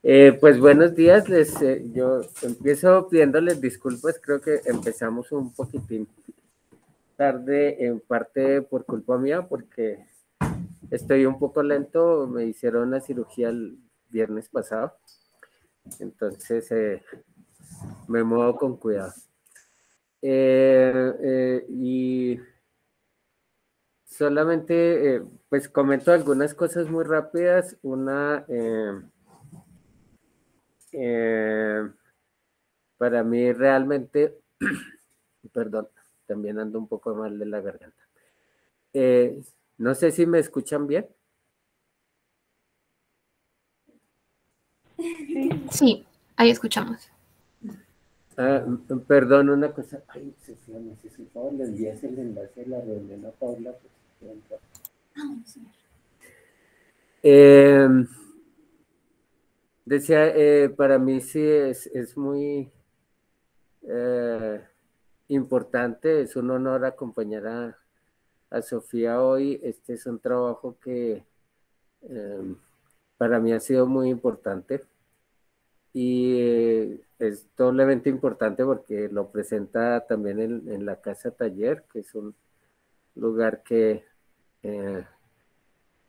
Pues buenos días, yo empiezo pidiéndoles disculpas, creo que empezamos un poquitín tarde, en parte por culpa mía, porque estoy un poco lento, me hicieron una cirugía el viernes pasado, entonces me muevo con cuidado. Y solamente, pues comento algunas cosas muy rápidas, eh, para mí realmente, perdón, también ando un poco mal de la garganta. Eh, no sé si me escuchan bien. Sí, ahí escuchamos. Perdón, una cosa. Ay, Sofía, necesito le envías el enlace de la reunión a Paula. Eh, decía, para mí sí es muy importante, es un honor acompañar a Sofía hoy. Este es un trabajo que para mí ha sido muy importante y es doblemente importante porque lo presenta también en la Casa Taller, que es un lugar que eh,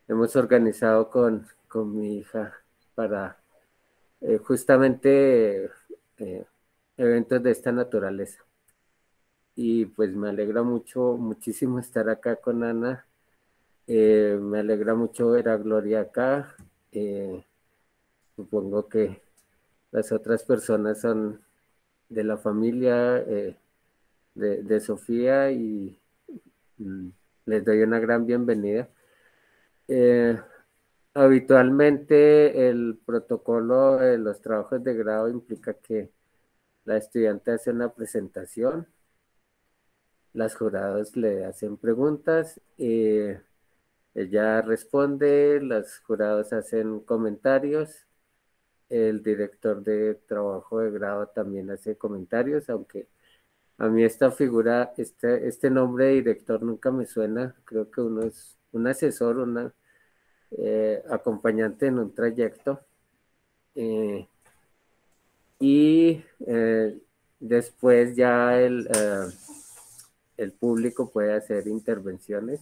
hemos organizado con mi hija para justamente eventos de esta naturaleza. Y pues me alegra mucho, muchísimo estar acá con Ana. Me alegra mucho ver a Gloria acá. Eh, Supongo que las otras personas son de la familia de Sofía y mm, les doy una gran bienvenida. Eh, Habitualmente el protocolo de los trabajos de grado implica que la estudiante hace una presentación, las jurados le hacen preguntas, ella responde, los jurados hacen comentarios, el director de trabajo de grado también hace comentarios, aunque a mí esta figura, este nombre de director nunca me suena, creo que uno es un asesor, una acompañante en un trayecto. eh, y después ya el público puede hacer intervenciones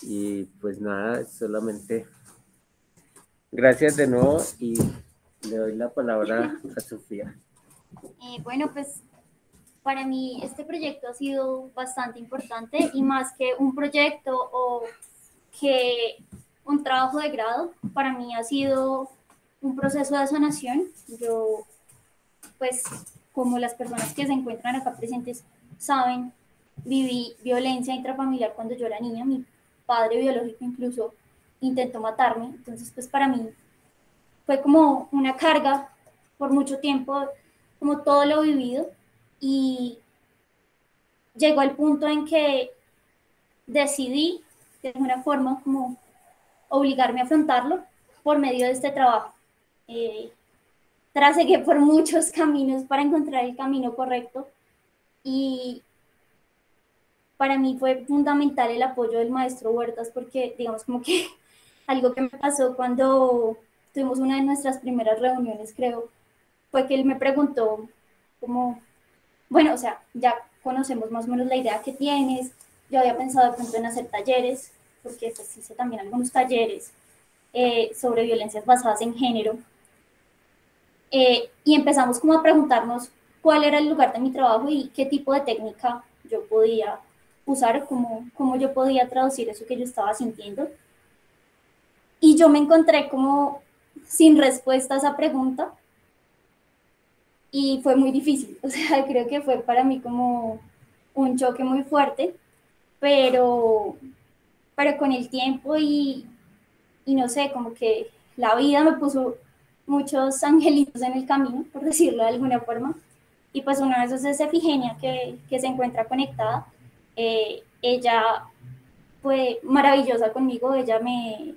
y pues nada, solamente gracias de nuevo y le doy la palabra a Sofía. Bueno, pues para mí este proyecto ha sido bastante importante y más que un proyecto o que un trabajo de grado, para mí ha sido un proceso de sanación. Yo, pues, como las personas que se encuentran acá presentes saben, viví violencia intrafamiliar cuando yo era niña. Mi padre biológico incluso intentó matarme. Entonces, pues para mí fue como una carga por mucho tiempo, como todo lo vivido. Y llegó al punto en que decidí, de alguna forma, como obligarme a afrontarlo por medio de este trabajo. Eh, Trasegué por muchos caminos para encontrar el camino correcto y para mí fue fundamental el apoyo del maestro Huertas porque, digamos, como que algo que me pasó cuando tuvimos una de nuestras primeras reuniones, creo, fue que él me preguntó como, bueno, o sea, ya conocemos más o menos la idea que tienes, yo había pensado de pronto en hacer talleres, porque pues hice también algunos talleres sobre violencias basadas en género, y empezamos como a preguntarnos cuál era el lugar de mi trabajo y qué tipo de técnica yo podía usar, cómo yo podía traducir eso que yo estaba sintiendo. Y yo me encontré como sin respuesta a esa pregunta y fue muy difícil. O sea, creo que fue para mí como un choque muy fuerte, pero, pero con el tiempo y no sé, como que la vida me puso muchos angelitos en el camino, por decirlo de alguna forma. Y pues una de esas es Efigenia, que se encuentra conectada. Ella fue maravillosa conmigo, ella me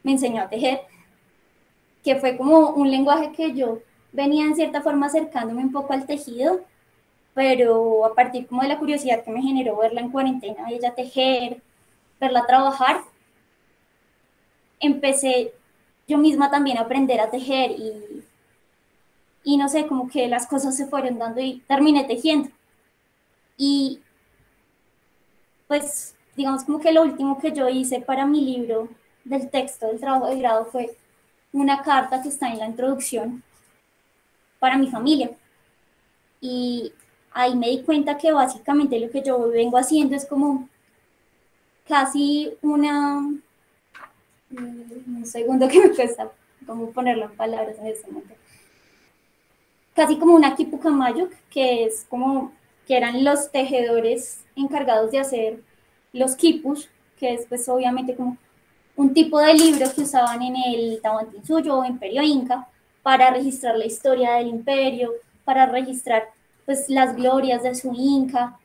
enseñó a tejer, que fue como un lenguaje que yo venía en cierta forma acercándome un poco al tejido, pero a partir como de la curiosidad que me generó verla en cuarentena, ella tejer, verla trabajar, empecé yo misma también a aprender a tejer y no sé, como que las cosas se fueron dando y terminé tejiendo. Y pues digamos como que lo último que yo hice para mi libro del texto del trabajo de grado fue una carta que está en la introducción para mi familia. Y ahí me di cuenta que básicamente lo que yo vengo haciendo es como casi un segundo que me cuesta como ponerlo en palabras en ese momento, casi como una kipukamayuk, que es como que eran los tejedores encargados de hacer los quipus, que es pues obviamente como un tipo de libro que usaban en el Tahuantinsuyo o Imperio Inca para registrar la historia del imperio, para registrar pues las glorias de su Inca,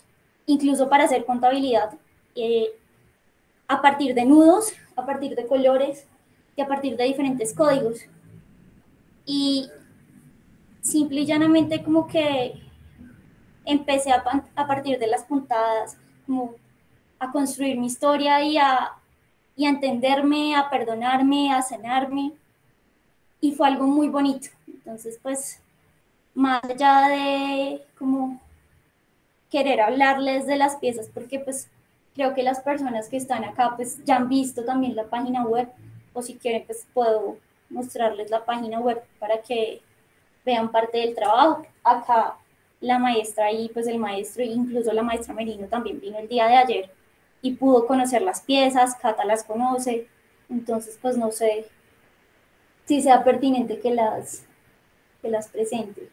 incluso para hacer contabilidad a partir de nudos, a partir de colores y a partir de diferentes códigos. Y simple y llanamente como que empecé a partir de las puntadas, como a construir mi historia y a entenderme, a perdonarme, a sanarme. Y fue algo muy bonito. Entonces, pues, más allá de como querer hablarles de las piezas, porque pues creo que las personas que están acá pues ya han visto también la página web, o si quieren pues puedo mostrarles la página web para que vean parte del trabajo. Acá la maestra y pues el maestro, incluso la maestra Merino también vino el día de ayer y pudo conocer las piezas, Cata las conoce, entonces pues no sé si sea pertinente que las presente.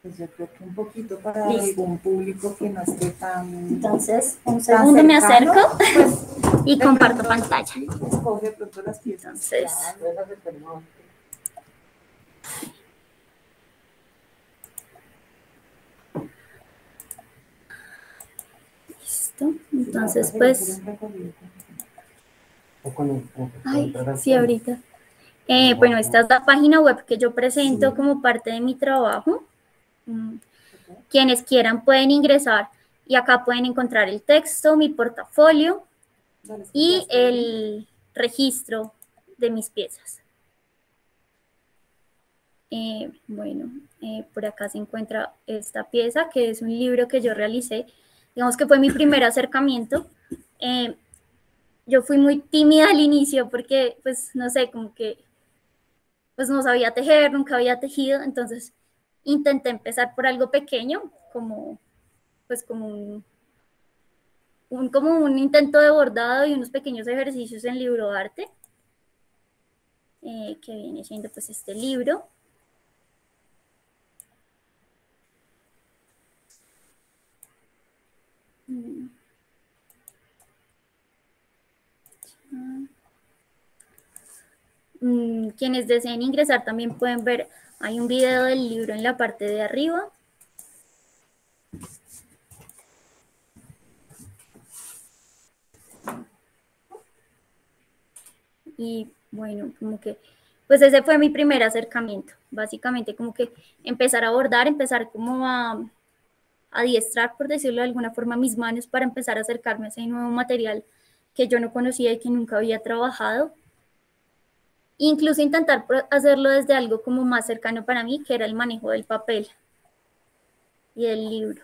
Pues yo creo que un poquito para algún público que no esté tan... Entonces, un segundo me acerco pues, y comparto pantalla. Escoge de pronto las piezas. Entonces, listo. Entonces, pues... Ay, sí, ahorita. Bueno, esta es la página web que yo presento como parte de mi trabajo. Quienes quieran pueden ingresar y acá pueden encontrar el texto, mi portafolio y el registro de mis piezas. Bueno, por acá se encuentra esta pieza, que es un libro que yo realicé. Digamos que fue mi primer acercamiento. Yo fui muy tímida al inicio porque, pues, no sé, como que pues no sabía tejer, nunca había tejido, entonces intenté empezar por algo pequeño, como pues como un intento de bordado y unos pequeños ejercicios en libro arte, que viene siendo pues este libro. Quienes deseen ingresar también pueden ver, hay un video del libro en la parte de arriba. Y bueno, como que, pues ese fue mi primer acercamiento, básicamente como que empezar a bordar, empezar como a adiestrar, por decirlo de alguna forma, mis manos para empezar a acercarme a ese nuevo material que yo no conocía y que nunca había trabajado. Incluso intentar hacerlo desde algo como más cercano para mí, que era el manejo del papel y del libro.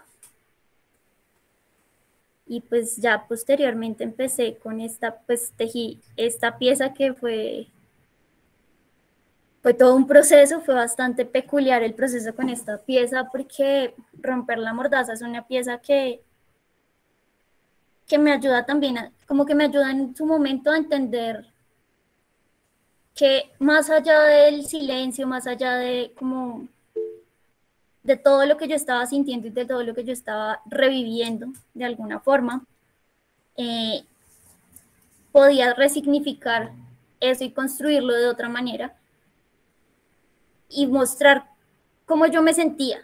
Y pues ya posteriormente empecé con esta, pues tejí esta pieza que fue todo un proceso, fue bastante peculiar el proceso con esta pieza porque romper la mordaza es una pieza que me ayuda también, como que me ayuda en su momento a entender que más allá del silencio, más allá de como de todo lo que yo estaba sintiendo y de todo lo que yo estaba reviviendo de alguna forma, podía resignificar eso y construirlo de otra manera y mostrar cómo yo me sentía,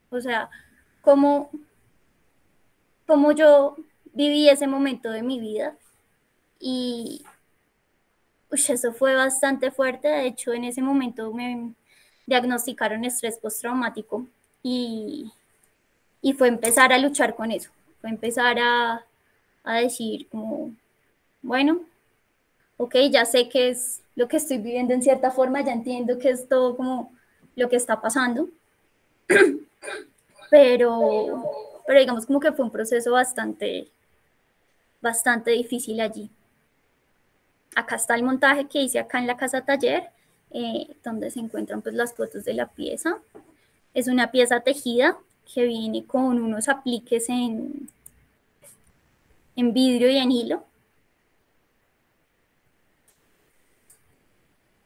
o sea, cómo yo viví ese momento de mi vida. Y eso fue bastante fuerte. De hecho, en ese momento me diagnosticaron estrés postraumático y fue empezar a luchar con eso, fue empezar a decir como, bueno, ok, ya sé qué es lo que estoy viviendo en cierta forma, ya entiendo que es todo como lo que está pasando, pero digamos como que fue un proceso bastante difícil allí. Acá está el montaje que hice acá en la casa taller, donde se encuentran pues las fotos de la pieza. Es una pieza tejida que viene con unos apliques en vidrio y en hilo.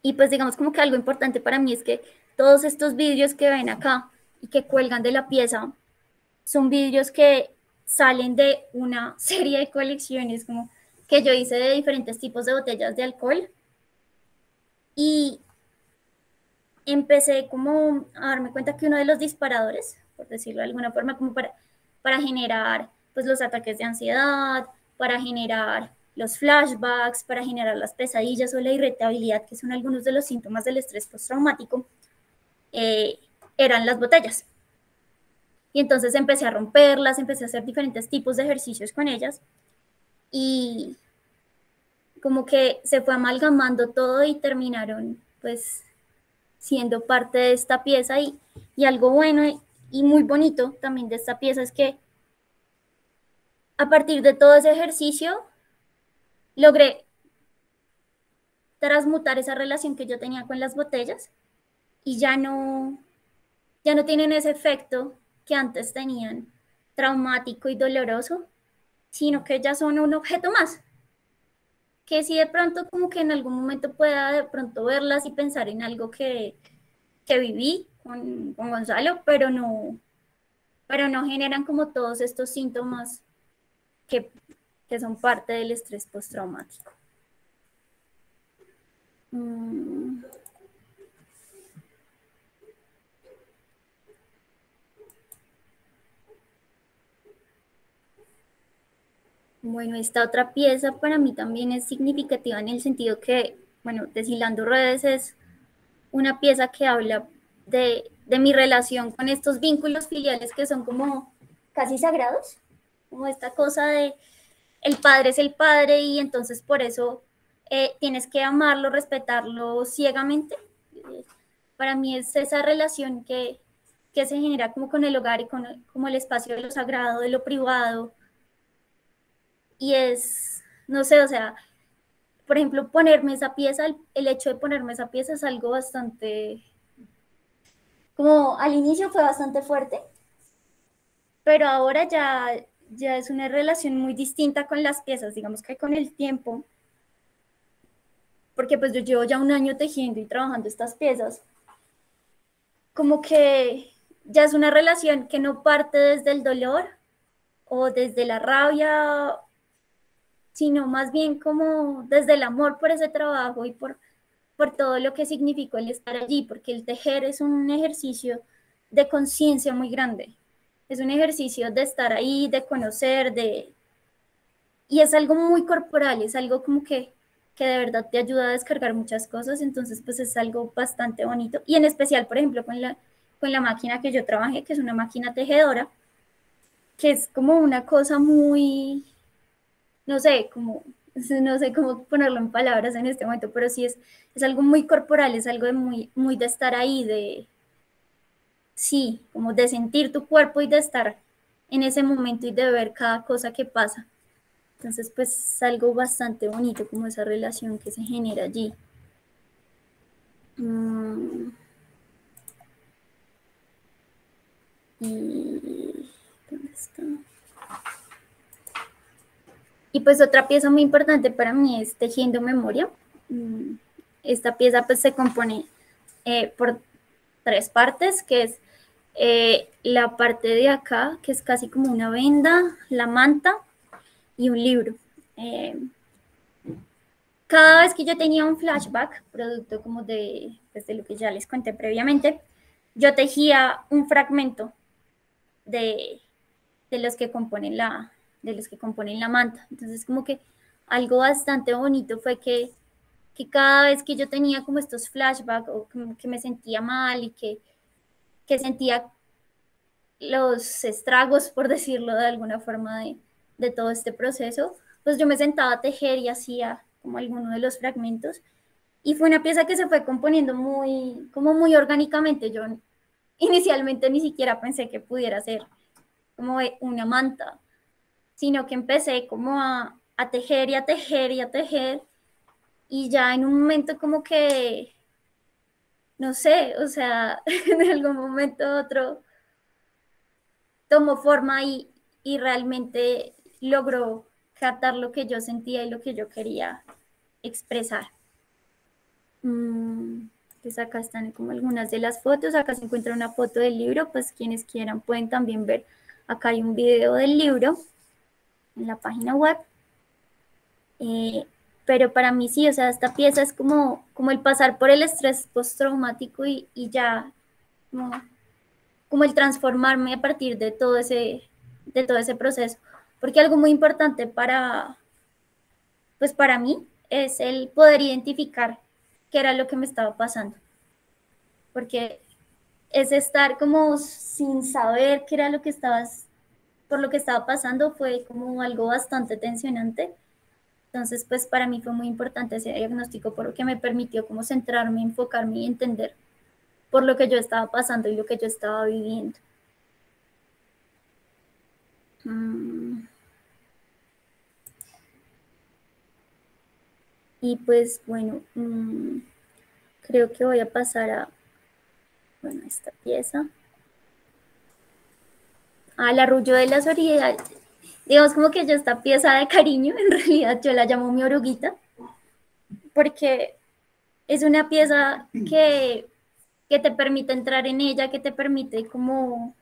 Y pues digamos como que algo importante para mí es que todos estos vidrios que ven acá y que cuelgan de la pieza son vidrios que salen de una serie de colecciones como que yo hice de diferentes tipos de botellas de alcohol. Y empecé como a darme cuenta que uno de los disparadores, por decirlo de alguna forma, como para generar pues los ataques de ansiedad, para generar los flashbacks, para generar las pesadillas o la irritabilidad, que son algunos de los síntomas del estrés postraumático, eran las botellas. Y entonces empecé a romperlas, empecé a hacer diferentes tipos de ejercicios con ellas y como que se fue amalgamando todo y terminaron pues siendo parte de esta pieza y algo bueno y muy bonito también de esta pieza es que a partir de todo ese ejercicio logré transmutar esa relación que yo tenía con las botellas y ya no tienen ese efecto que antes tenían, traumático y doloroso, sino que ya son un objeto más. Que si de pronto como que en algún momento pueda de pronto verlas y pensar en algo que viví con Gonzalo, pero no generan como todos estos síntomas que son parte del estrés postraumático. Bueno, esta otra pieza para mí también es significativa en el sentido que, bueno, Deshilando Redes es una pieza que habla de mi relación con estos vínculos filiales que son como casi sagrados, como esta cosa de el padre es el padre y entonces por eso tienes que amarlo, respetarlo ciegamente. Para mí es esa relación que se genera como con el hogar y con como el espacio de lo sagrado, de lo privado. Y es, no sé, o sea, por ejemplo, ponerme esa pieza, el hecho de ponerme esa pieza es algo bastante, como al inicio fue bastante fuerte, pero ahora ya es una relación muy distinta con las piezas, digamos que con el tiempo, porque pues yo llevo ya un año tejiendo y trabajando estas piezas, como que ya es una relación que no parte desde el dolor o desde la rabia, sino más bien como desde el amor por ese trabajo y por todo lo que significó el estar allí, porque el tejer es un ejercicio de conciencia muy grande, es un ejercicio de estar ahí, de conocer, y es algo muy corporal, es algo como que de verdad te ayuda a descargar muchas cosas, entonces pues es algo bastante bonito, y en especial, por ejemplo, con la máquina que yo trabajé, que es una máquina tejedora, que es como una cosa muy, no sé cómo ponerlo en palabras en este momento, pero sí es algo muy corporal, es algo de muy de estar ahí, sí, como de sentir tu cuerpo y de estar en ese momento y de ver cada cosa que pasa. Entonces, pues es algo bastante bonito como esa relación que se genera allí. Y ¿dónde está? Y pues otra pieza muy importante para mí es Tejiendo Memoria. Esta pieza pues se compone por 3 partes, que es la parte de acá, que es casi como una venda, la manta y un libro. Cada vez que yo tenía un flashback, producto como pues de lo que ya les conté previamente, yo tejía un fragmento de los que componen la manta. Entonces, como que algo bastante bonito fue que cada vez que yo tenía como estos flashbacks o como que me sentía mal y que sentía los estragos, por decirlo de alguna forma, de todo este proceso, pues yo me sentaba a tejer y hacía como alguno de los fragmentos Y fue una pieza que se fue componiendo como muy orgánicamente. Yo inicialmente ni siquiera pensé que pudiera ser como una manta, sino que empecé como a tejer y a tejer y a tejer, y ya en un momento como que, no sé, o sea, en algún momento u otro tomó forma y realmente logró captar lo que yo sentía y lo que yo quería expresar. Pues acá están como algunas de las fotos. Acá se encuentra una foto del libro, pues quienes quieran pueden también ver. Acá hay un video del libro en la página web. Pero para mí sí, o sea, esta pieza es como el pasar por el estrés postraumático y ya, como el transformarme a partir de todo ese proceso. Porque algo muy importante pues para mí es el poder identificar qué era lo que me estaba pasando. Porque es estar como sin saber qué era lo que por lo que estaba pasando, fue como algo bastante tensionante. Entonces, pues para mí fue muy importante ese diagnóstico porque me permitió como centrarme, enfocarme y entender por lo que yo estaba pasando y lo que yo estaba viviendo. Y pues bueno, creo que voy a pasar a esta pieza. Al arrullo de las orillas. Digamos como que ya esta pieza de cariño, en realidad yo la llamo mi oruguita, porque es una pieza que te permite entrar en ella, que te permite como,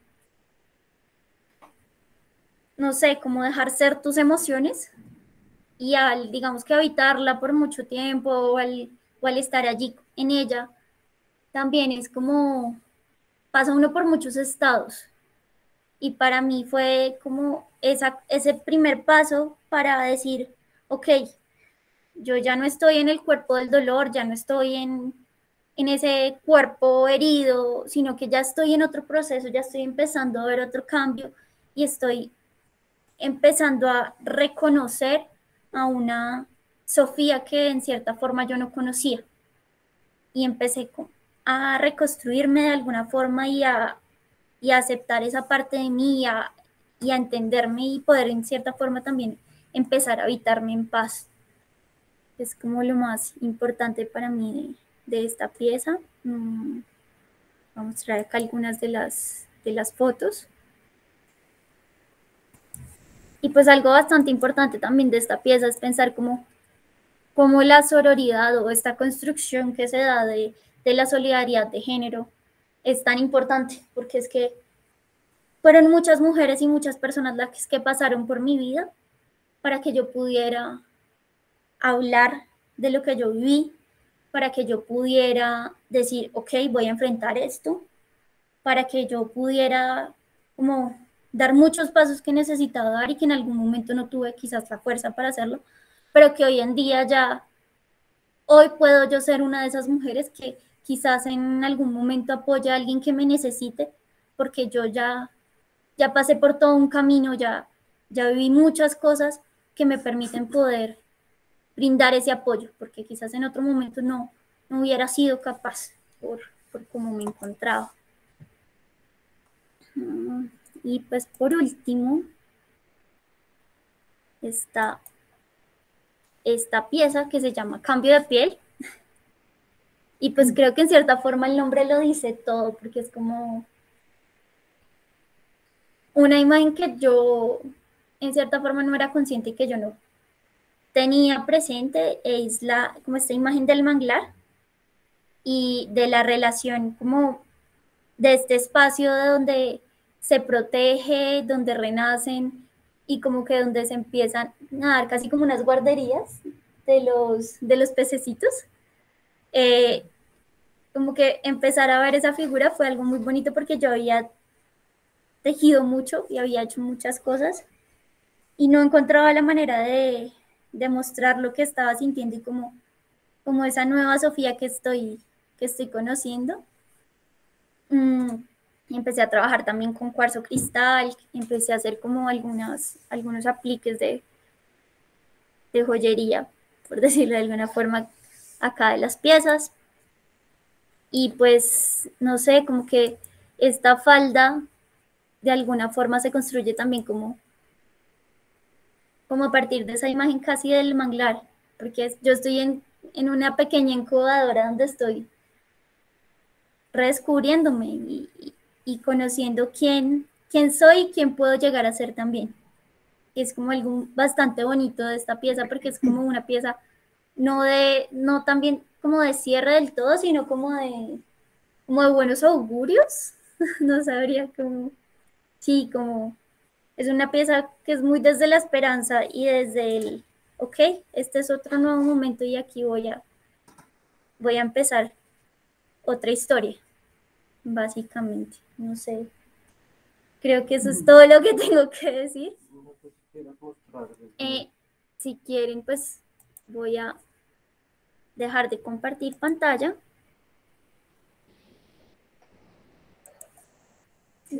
no sé, como dejar ser tus emociones, y al, digamos que habitarla por mucho tiempo o al estar allí en ella, también es como, pasa uno por muchos estados. Y para mí fue como ese primer paso para decir, ok, yo ya no estoy en el cuerpo del dolor, ya no estoy en ese cuerpo herido, sino que ya estoy en otro proceso, ya estoy empezando a ver otro cambio y estoy empezando a reconocer a una Sofía que en cierta forma yo no conocía. Y empecé a reconstruirme de alguna forma y a aceptar esa parte de mí y a entenderme y poder en cierta forma también empezar a habitarme en paz. Es como lo más importante para mí de esta pieza. Vamos a mostrar acá algunas de las fotos. Y pues algo bastante importante también de esta pieza es pensar cómo la sororidad o esta construcción que se da de la solidaridad de género es tan importante, porque es que fueron muchas mujeres y muchas personas las que pasaron por mi vida para que yo pudiera hablar de lo que yo viví, para que yo pudiera decir, ok, voy a enfrentar esto, para que yo pudiera como dar muchos pasos que necesitaba dar y que en algún momento no tuve quizás la fuerza para hacerlo, pero que hoy en día hoy puedo yo ser una de esas mujeres que quizás en algún momento apoya a alguien que me necesite, porque yo ya pasé por todo un camino, ya viví muchas cosas que me permiten poder brindar ese apoyo, porque quizás en otro momento no hubiera sido capaz por cómo me encontraba. Y pues por último está esta pieza que se llama Cambio de piel. Y pues creo que en cierta forma el nombre lo dice todo, porque es como una imagen que yo en cierta forma no era consciente y que yo no tenía presente, es como esta imagen del manglar y de la relación como de este espacio de donde se protege, donde renacen y como que donde se empiezan a dar casi como unas guarderías de los pececitos. Como que empezar a ver esa figura fue algo muy bonito porque yo había tejido mucho y había hecho muchas cosas y no encontraba la manera de mostrar lo que estaba sintiendo y como esa nueva Sofía que estoy conociendo. Y empecé a trabajar también con cuarzo cristal, empecé a hacer como algunos apliques de joyería, por decirlo de alguna forma, acá de las piezas. Y pues, no sé, como que esta falda de alguna forma se construye también como a partir de esa imagen casi del manglar, porque yo estoy en una pequeña incubadora donde estoy redescubriéndome y conociendo quién soy y quién puedo llegar a ser también. Es como algo bastante bonito de esta pieza, porque es como una pieza no también como de cierre del todo, sino como de buenos augurios. No sabría cómo, sí, como es una pieza que es muy desde la esperanza y desde el, ok, este es otro nuevo momento y aquí voy a empezar otra historia, básicamente. No sé, creo que eso es todo lo que tengo que decir. Si quieren, pues voy a dejar de compartir pantalla.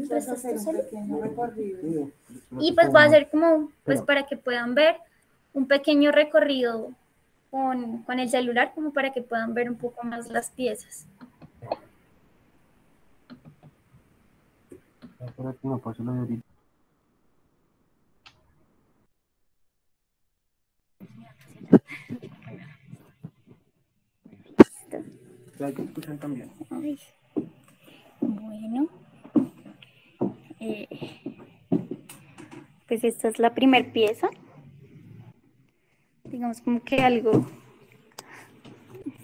Puedes hacer un pequeño recorrido. Y pues voy a hacer como, pues para que puedan ver un pequeño recorrido con el celular, como para que puedan ver un poco más las piezas. Ay, bueno, pues esta es la primer pieza. Digamos como que algo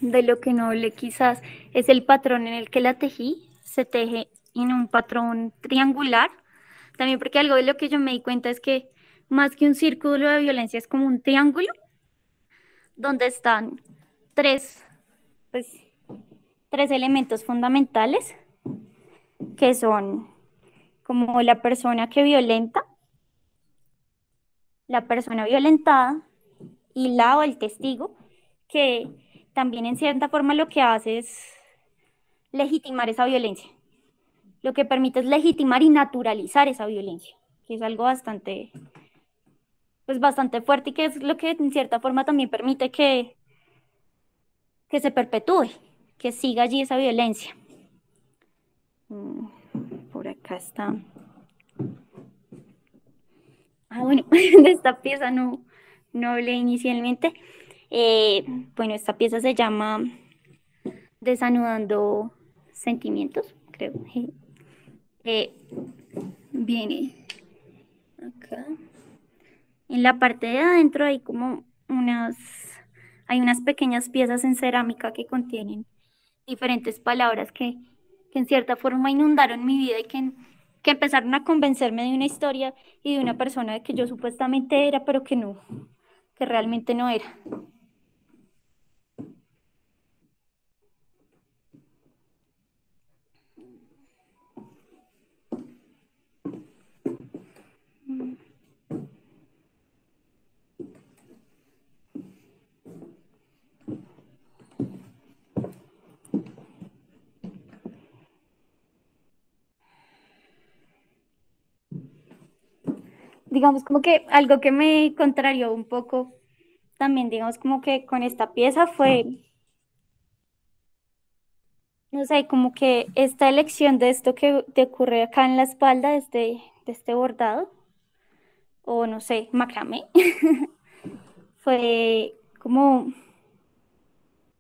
de lo que no hablé quizás es el patrón en el que la tejí. Se teje en un patrón triangular. También porque algo de lo que yo me di cuenta es que más que un círculo de violencia es como un triángulo donde están tres elementos fundamentales que son como la persona que violenta, la persona violentada y la o el testigo, que también en cierta forma lo que hace es legitimar esa violencia. Lo que permite es legitimar y naturalizar esa violencia, que es algo bastante fuerte y que es lo que en cierta forma también permite que se perpetúe, que siga allí esa violencia. Por acá está. Bueno, de esta pieza no hablé inicialmente. Bueno, esta pieza se llama Desanudando Sentimientos, creo. Viene acá. En la parte de adentro hay como hay unas pequeñas piezas en cerámica que contienen diferentes palabras que en cierta forma inundaron mi vida y que empezaron a convencerme de una historia y de una persona de que yo supuestamente era, pero que realmente no era. Digamos como que algo que me contrarió un poco también, digamos como que con esta pieza fue, no sé, como que esta elección de esto que te ocurre acá en la espalda de este bordado, o no sé, macramé, fue como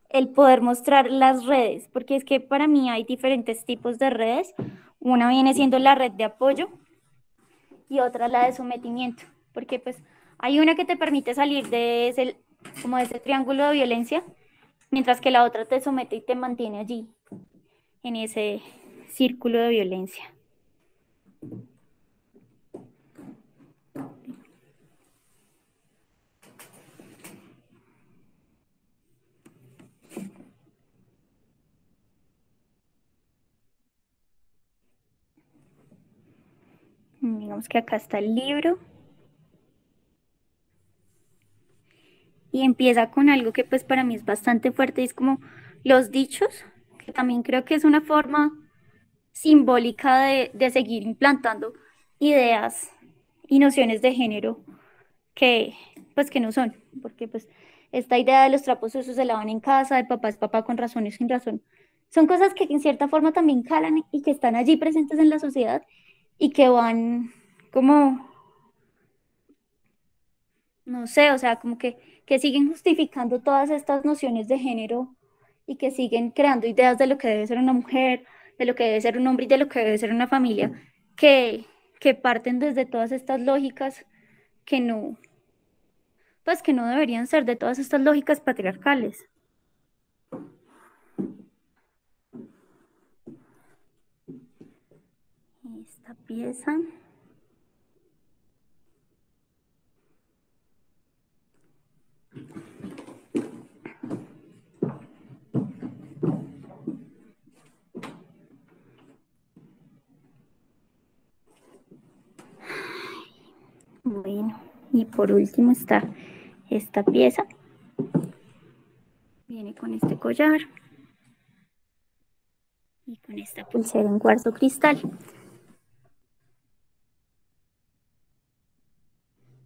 el poder mostrar las redes, porque es que para mí hay diferentes tipos de redes. Una viene siendo la red de apoyo y otra la de sometimiento, porque pues hay una que te permite salir como de ese triángulo de violencia, mientras que la otra te somete y te mantiene allí, en ese círculo de violencia. Digamos que acá está el libro. Y empieza con algo que pues para mí es bastante fuerte, es como los dichos, que también creo que es una forma simbólica de seguir implantando ideas y nociones de género que no son, porque pues esta idea de los trapos sucios se lavan en casa, de papá es papá con razón y sin razón. Son cosas que en cierta forma también calan y que están allí presentes en la sociedad y que van como, no sé, o sea, como que siguen justificando todas estas nociones de género y que siguen creando ideas de lo que debe ser una mujer, de lo que debe ser un hombre y de lo que debe ser una familia, que parten desde todas estas lógicas que no, pues que no deberían ser, de todas estas lógicas patriarcales. Esta pieza. Bueno, y por último está esta pieza. Viene con este collar y con esta pulsera en cuarzo cristal.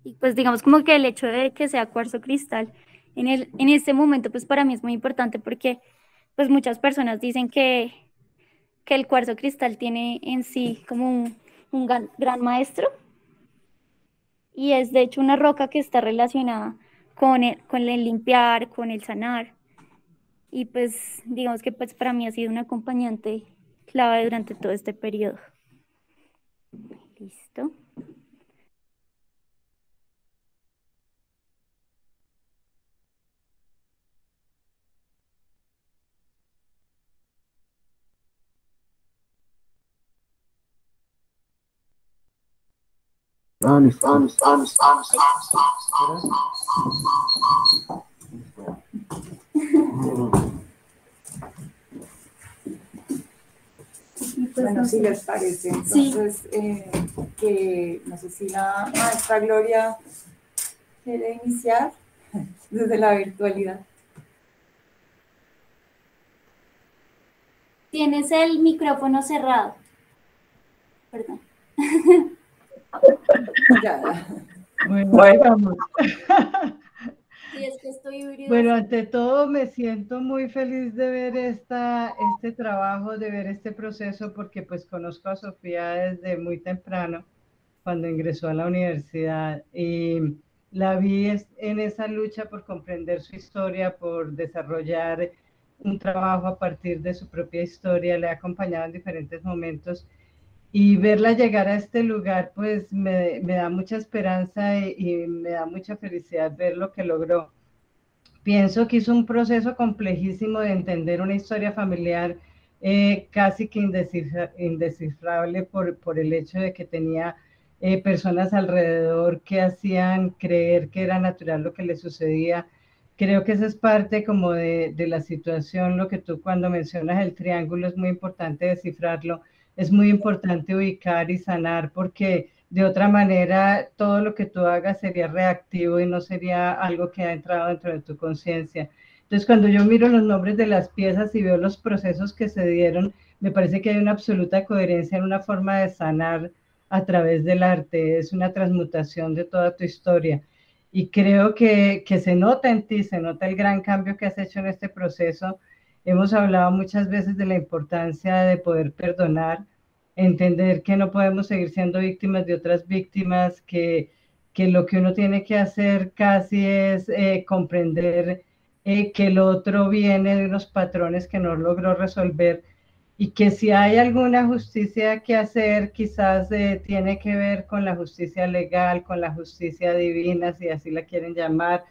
Y pues digamos como que el hecho de que sea cuarzo cristal en este momento pues para mí es muy importante porque pues muchas personas dicen que el cuarzo cristal tiene en sí como un gran maestro y es de hecho una roca que está relacionada con el limpiar, con el sanar y pues digamos que pues para mí ha sido un acompañante clave durante todo este periodo. Listo. Bueno, si les parece, entonces, que no sé si la maestra Gloria quiere iniciar desde la virtualidad. Tienes el micrófono cerrado. Perdón. Ya. Bueno, ahí vamos. Sí, es que estoy híbrido. Bueno, ante todo me siento muy feliz de ver este trabajo, de ver este proceso, porque pues conozco a Sofía desde muy temprano, cuando ingresó a la universidad, y la vi en esa lucha por comprender su historia, por desarrollar un trabajo a partir de su propia historia, le he acompañado en diferentes momentos, y verla llegar a este lugar pues me da mucha esperanza y me da mucha felicidad ver lo que logró. Pienso que hizo un proceso complejísimo de entender una historia familiar casi que indescifrable por el hecho de que tenía personas alrededor que hacían creer que era natural lo que le sucedía. Creo que esa es parte como de la situación, lo que tú cuando mencionas el triángulo es muy importante descifrarlo, es muy importante ubicar y sanar porque de otra manera todo lo que tú hagas sería reactivo y no sería algo que ha entrado dentro de tu conciencia. Entonces cuando yo miro los nombres de las piezas y veo los procesos que se dieron, me parece que hay una absoluta coherencia en una forma de sanar a través del arte, es una transmutación de toda tu historia. Y creo que se nota en ti, se nota el gran cambio que has hecho en este proceso. Hemos hablado muchas veces de la importancia de poder perdonar, entender que no podemos seguir siendo víctimas de otras víctimas, que lo que uno tiene que hacer casi es comprender que el otro viene de unos patrones que no logró resolver y que si hay alguna justicia que hacer, quizás tiene que ver con la justicia legal, con la justicia divina, si así la quieren llamar,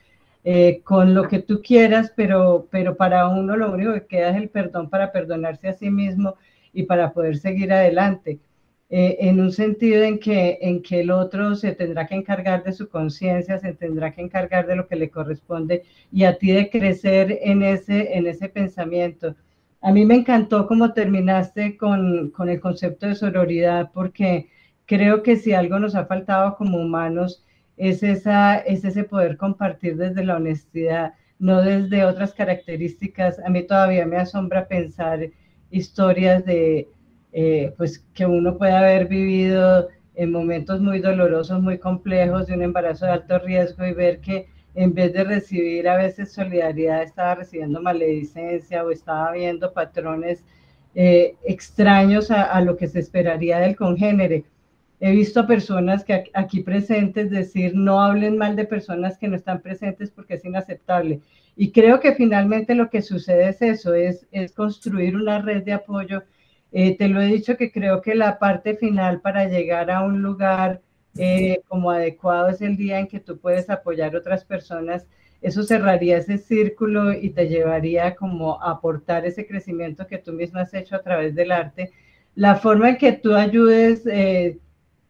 con lo que tú quieras, pero para uno lo único que queda es el perdón para perdonarse a sí mismo y para poder seguir adelante, en un sentido en que el otro se tendrá que encargar de su conciencia, se tendrá que encargar de lo que le corresponde y a ti de crecer en ese pensamiento. A mí me encantó cómo terminaste con el concepto de sororidad, porque creo que si algo nos ha faltado como humanos es ese poder compartir desde la honestidad, no desde otras características. A mí todavía me asombra pensar historias de pues que uno puede haber vivido en momentos muy dolorosos, muy complejos, de un embarazo de alto riesgo y ver que en vez de recibir a veces solidaridad, estaba recibiendo maledicencia o estaba viendo patrones extraños a lo que se esperaría del congénere. He visto personas que aquí presentes decir no hablen mal de personas que no están presentes porque es inaceptable. Y creo que finalmente lo que sucede es eso, es construir una red de apoyo. Te lo he dicho que creo que la parte final para llegar a un lugar como adecuado es el día en que tú puedes apoyar a otras personas. Eso cerraría ese círculo y te llevaría como a aportar ese crecimiento que tú mismo has hecho a través del arte. La forma en que tú ayudes,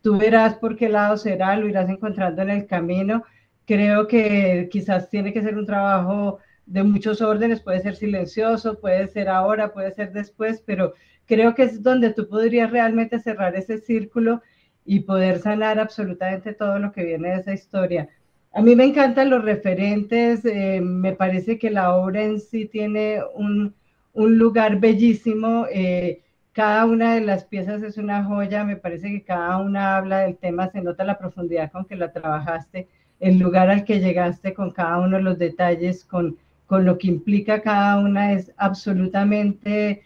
tú verás por qué lado será, lo irás encontrando en el camino. Creo que quizás tiene que ser un trabajo de muchos órdenes, puede ser silencioso, puede ser ahora, puede ser después, pero creo que es donde tú podrías realmente cerrar ese círculo y poder sanar absolutamente todo lo que viene de esa historia. A mí me encantan los referentes, me parece que la obra en sí tiene un lugar bellísimo, cada una de las piezas es una joya, me parece que cada una habla del tema, se nota la profundidad con que la trabajaste, el lugar al que llegaste con cada uno de los detalles, con lo que implica cada una es absolutamente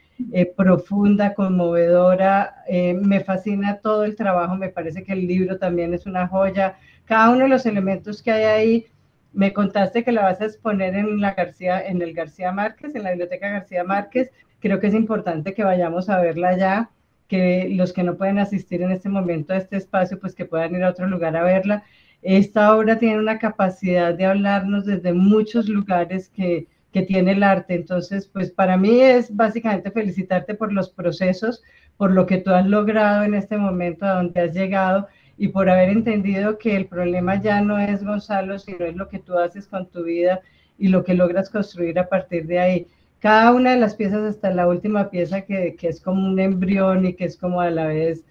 profunda, conmovedora, me fascina todo el trabajo, me parece que el libro también es una joya, cada uno de los elementos que hay ahí. Me contaste que la vas a exponer en el García Márquez, en la Biblioteca García Márquez. Creo que es importante que vayamos a verla ya, que los que no pueden asistir en este momento a este espacio, pues que puedan ir a otro lugar a verla. Esta obra tiene una capacidad de hablarnos desde muchos lugares que tiene el arte. Entonces, pues para mí es básicamente felicitarte por los procesos, por lo que tú has logrado en este momento, a donde has llegado, y por haber entendido que el problema ya no es Gonzalo, sino es lo que tú haces con tu vida y lo que logras construir a partir de ahí. Cada una de las piezas, hasta la última pieza que es como un embrión y que es como a la vez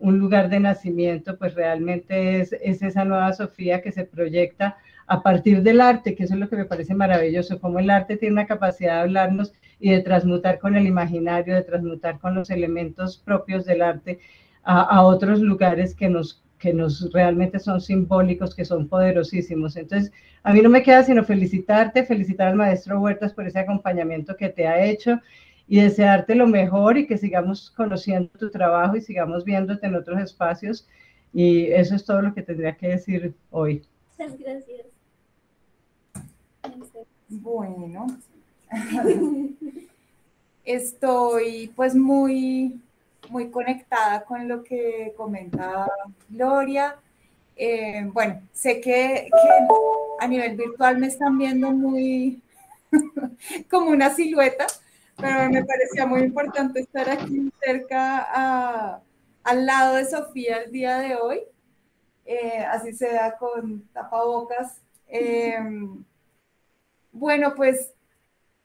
un lugar de nacimiento, pues realmente es esa nueva Sofía que se proyecta a partir del arte, que eso es lo que me parece maravilloso, como el arte tiene una capacidad de hablarnos y de transmutar con el imaginario, de transmutar con los elementos propios del arte a otros lugares que nos realmente son simbólicos, que son poderosísimos. Entonces, a mí no me queda sino felicitarte, felicitar al maestro Huertas por ese acompañamiento que te ha hecho y desearte lo mejor y que sigamos conociendo tu trabajo y sigamos viéndote en otros espacios. Y eso es todo lo que tendría que decir hoy. Muchas gracias. Bueno, estoy pues muy conectada con lo que comenta Gloria. Bueno, sé que a nivel virtual me están viendo muy como una silueta, pero me parecía muy importante estar aquí cerca al lado de Sofía el día de hoy, así sea con tapabocas. Bueno, pues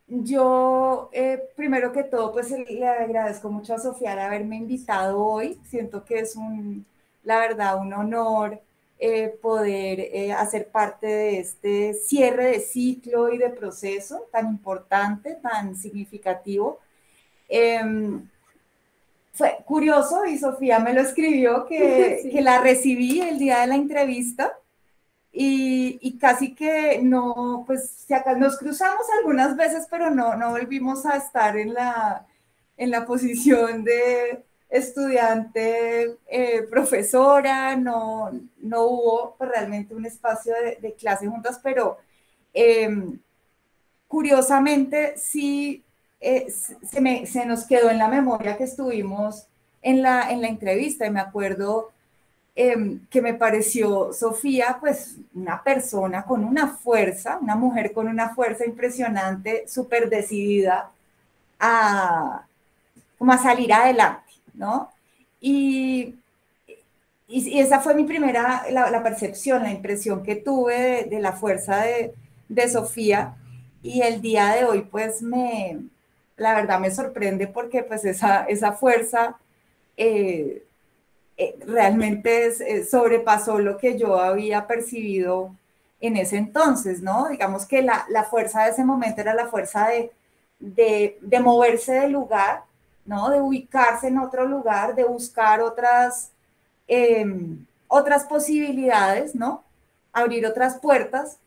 yo, primero que todo, pues le agradezco mucho a Sofía de haberme invitado hoy. Siento que es la verdad, un honor poder hacer parte de este cierre de ciclo y de proceso tan importante, tan significativo. Fue curioso y Sofía me lo escribió que la recibí el día de la entrevista. Y casi que no, pues nos cruzamos algunas veces, pero no volvimos a estar en la posición de estudiante, profesora, no hubo pues, realmente un espacio de clase juntas, pero curiosamente sí se nos quedó en la memoria que estuvimos en la entrevista, y me acuerdo que me pareció Sofía, pues una persona con una fuerza, una mujer con una fuerza impresionante, súper decidida como a salir adelante, ¿no? Y esa fue mi primera, la percepción, la impresión que tuve de la fuerza de Sofía, y el día de hoy, pues la verdad me sorprende porque pues esa fuerza realmente sobrepasó lo que yo había percibido en ese entonces, ¿no? Digamos que la fuerza de ese momento era la fuerza de moverse del lugar, ¿no? De ubicarse en otro lugar, de buscar otras posibilidades, ¿no? abrir otras puertas,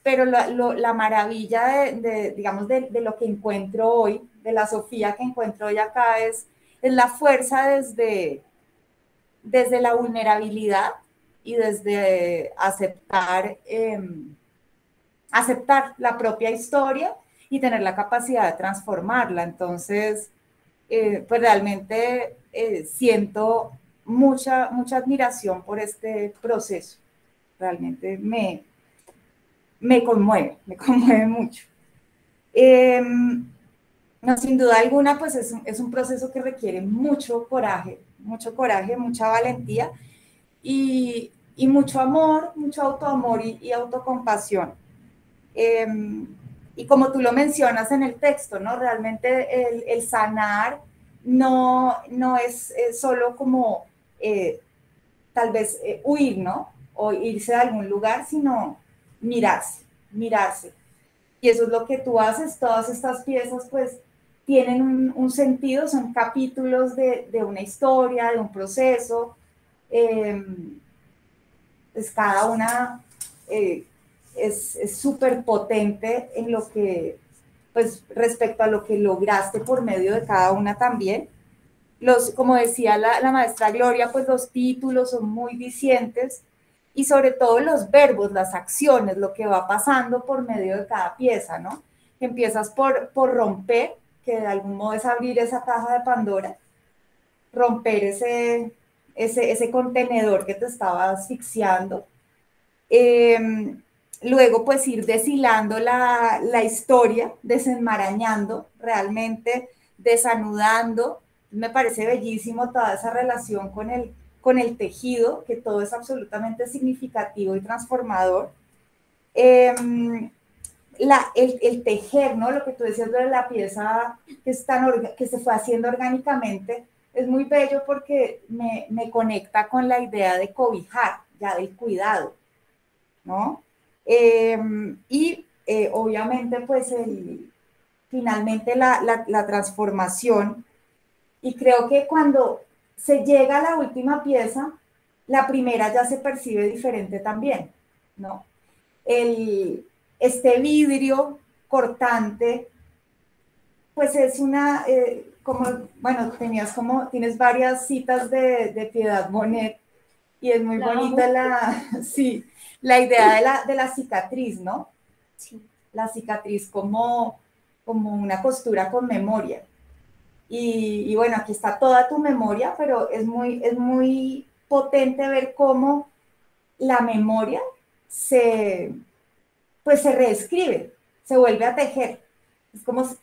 pero la maravilla digamos, de lo que encuentro hoy, de la Sofía que encuentro hoy acá, es la fuerza desde la vulnerabilidad y desde aceptar la propia historia y tener la capacidad de transformarla. Entonces, pues realmente siento mucha admiración por este proceso. Realmente me conmueve mucho. No, sin duda alguna, pues es un proceso que requiere mucho coraje, mucha valentía y mucho amor, mucho autoamor y autocompasión. Y como tú lo mencionas en el texto, ¿no? Realmente el sanar no es solo como tal vez huir, ¿no? O irse a algún lugar, sino mirarse. Y eso es lo que tú haces. Todas estas piezas pues tienen un sentido, son capítulos de una historia, de un proceso. Pues cada una es súper potente en lo que, pues respecto a lo que lograste por medio de cada una también. Como decía la maestra Gloria, pues los títulos son muy dicientes y sobre todo los verbos, las acciones, lo que va pasando por medio de cada pieza, ¿no? Empiezas por romper, que de algún modo es abrir esa caja de Pandora, romper ese contenedor que te estaba asfixiando. Luego, pues ir deshilando la historia, desenmarañando realmente, desanudando. Me parece bellísimo toda esa relación con el tejido, que todo es absolutamente significativo y transformador. El tejer, ¿no? Lo que tú decías de la pieza que se fue haciendo orgánicamente, es muy bello porque me conecta con la idea de cobijar, ya del cuidado, ¿no? Obviamente, pues finalmente la transformación, y creo que cuando se llega a la última pieza, la primera ya se percibe diferente también, ¿no? Este vidrio cortante, pues es tienes varias citas de Piedad Bonet, y es muy bonita sí, la idea de la cicatriz, ¿no? Sí. La cicatriz como una costura con memoria. Y bueno, aquí está toda tu memoria, pero es muy potente ver cómo la memoria se reescribe, se vuelve a tejer. Es como si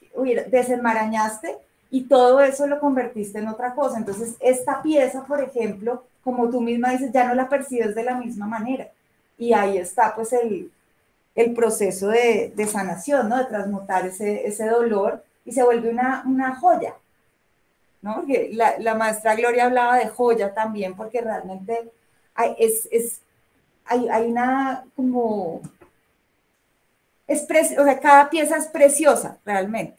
desenmarañaste y todo eso lo convertiste en otra cosa. Entonces, esta pieza, por ejemplo, como tú misma dices, ya no la percibes de la misma manera. Y ahí está, pues, el proceso de sanación, ¿no? De transmutar ese dolor y se vuelve una joya, ¿no? Porque la maestra Gloria hablaba de joya también, porque realmente hay una como... o sea, cada pieza es preciosa, realmente.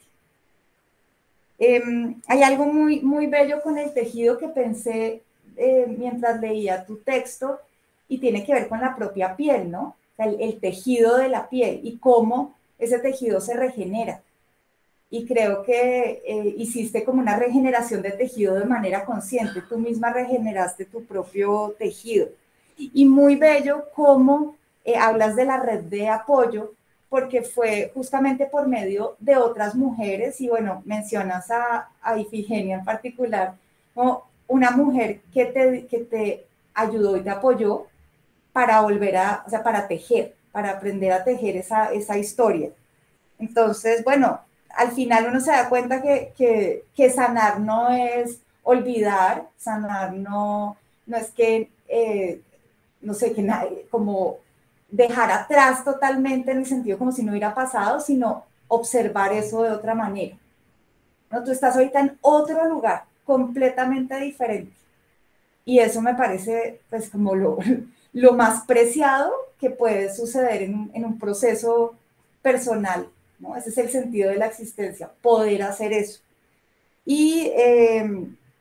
Hay algo muy bello con el tejido que pensé mientras leía tu texto, y tiene que ver con la propia piel, ¿no? O sea, el tejido de la piel y cómo ese tejido se regenera. Y creo que hiciste como una regeneración de tejido de manera consciente. Tú misma regeneraste tu propio tejido. Y muy bello cómo hablas de la red de apoyo, porque fue justamente por medio de otras mujeres, y bueno, mencionas a Ifigenia en particular, como una mujer que te ayudó y te apoyó para volver o sea, para tejer, para aprender a tejer esa historia. Entonces, bueno, al final uno se da cuenta que sanar no es olvidar, sanar no es que, no sé, que nadie, como dejar atrás totalmente en el sentido como si no hubiera pasado, sino observar eso de otra manera. ¿No? Tú estás ahorita en otro lugar, completamente diferente. Y eso me parece, pues, como lo más preciado que puede suceder en un proceso personal, ¿no? Ese es el sentido de la existencia, poder hacer eso. Y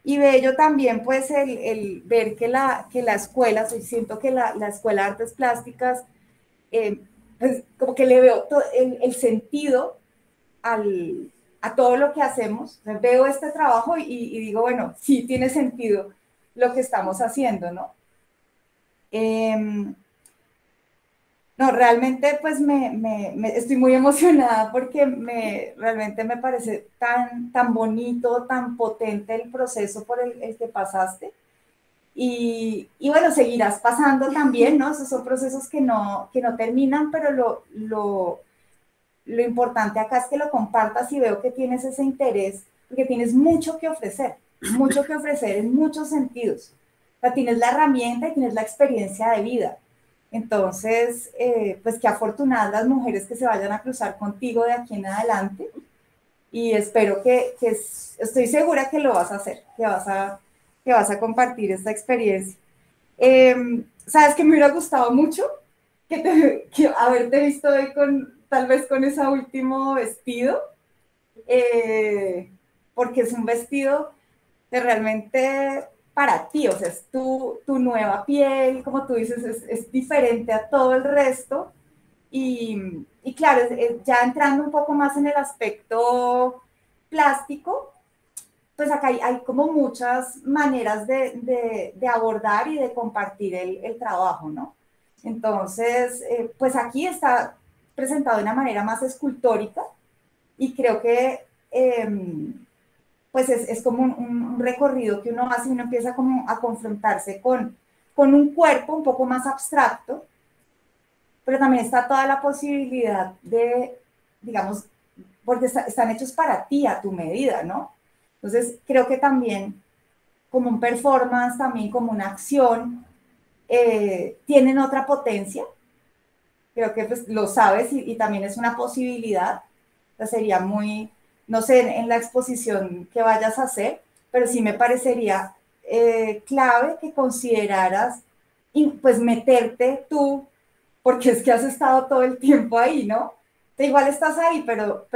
Y bello también pues el ver que la escuela, siento que la Escuela de Artes Plásticas, pues como que le veo el sentido a todo lo que hacemos. Veo este trabajo y digo, bueno, sí tiene sentido lo que estamos haciendo, ¿no? No, realmente pues estoy muy emocionada porque realmente me parece tan bonito, tan potente el proceso por el que pasaste. Y bueno, seguirás pasando también, ¿no? Esos son procesos que no terminan, pero lo importante acá es que lo compartas y veo que tienes ese interés, porque tienes mucho que ofrecer en muchos sentidos. O sea, tienes la herramienta y tienes la experiencia de vida. Entonces, pues qué afortunadas las mujeres que se vayan a cruzar contigo de aquí en adelante. Y espero estoy segura que lo vas a hacer, que vas a compartir esta experiencia. ¿Sabes que me hubiera gustado mucho? Que haberte visto hoy tal vez con ese último vestido, porque es un vestido que realmente para ti, o sea, es tu nueva piel, como tú dices, es diferente a todo el resto. Y claro, ya entrando un poco más en el aspecto plástico, pues acá hay como muchas maneras de abordar y de compartir el trabajo, ¿no? Entonces, pues aquí está presentado de una manera más escultórica y creo que pues es como un recorrido que uno hace y uno empieza como a confrontarse con un cuerpo un poco más abstracto, pero también está toda la posibilidad de, digamos, porque están hechos para ti, a tu medida, ¿no? Entonces, creo que también como un performance, también como una acción, tienen otra potencia. Creo que pues, lo sabes y también es una posibilidad. O sea, sería muy, no sé, en la exposición que vayas a hacer, pero sí me parecería clave que consideraras pues meterte tú, porque es que has estado todo el tiempo ahí, ¿no? Igual estás ahí, pero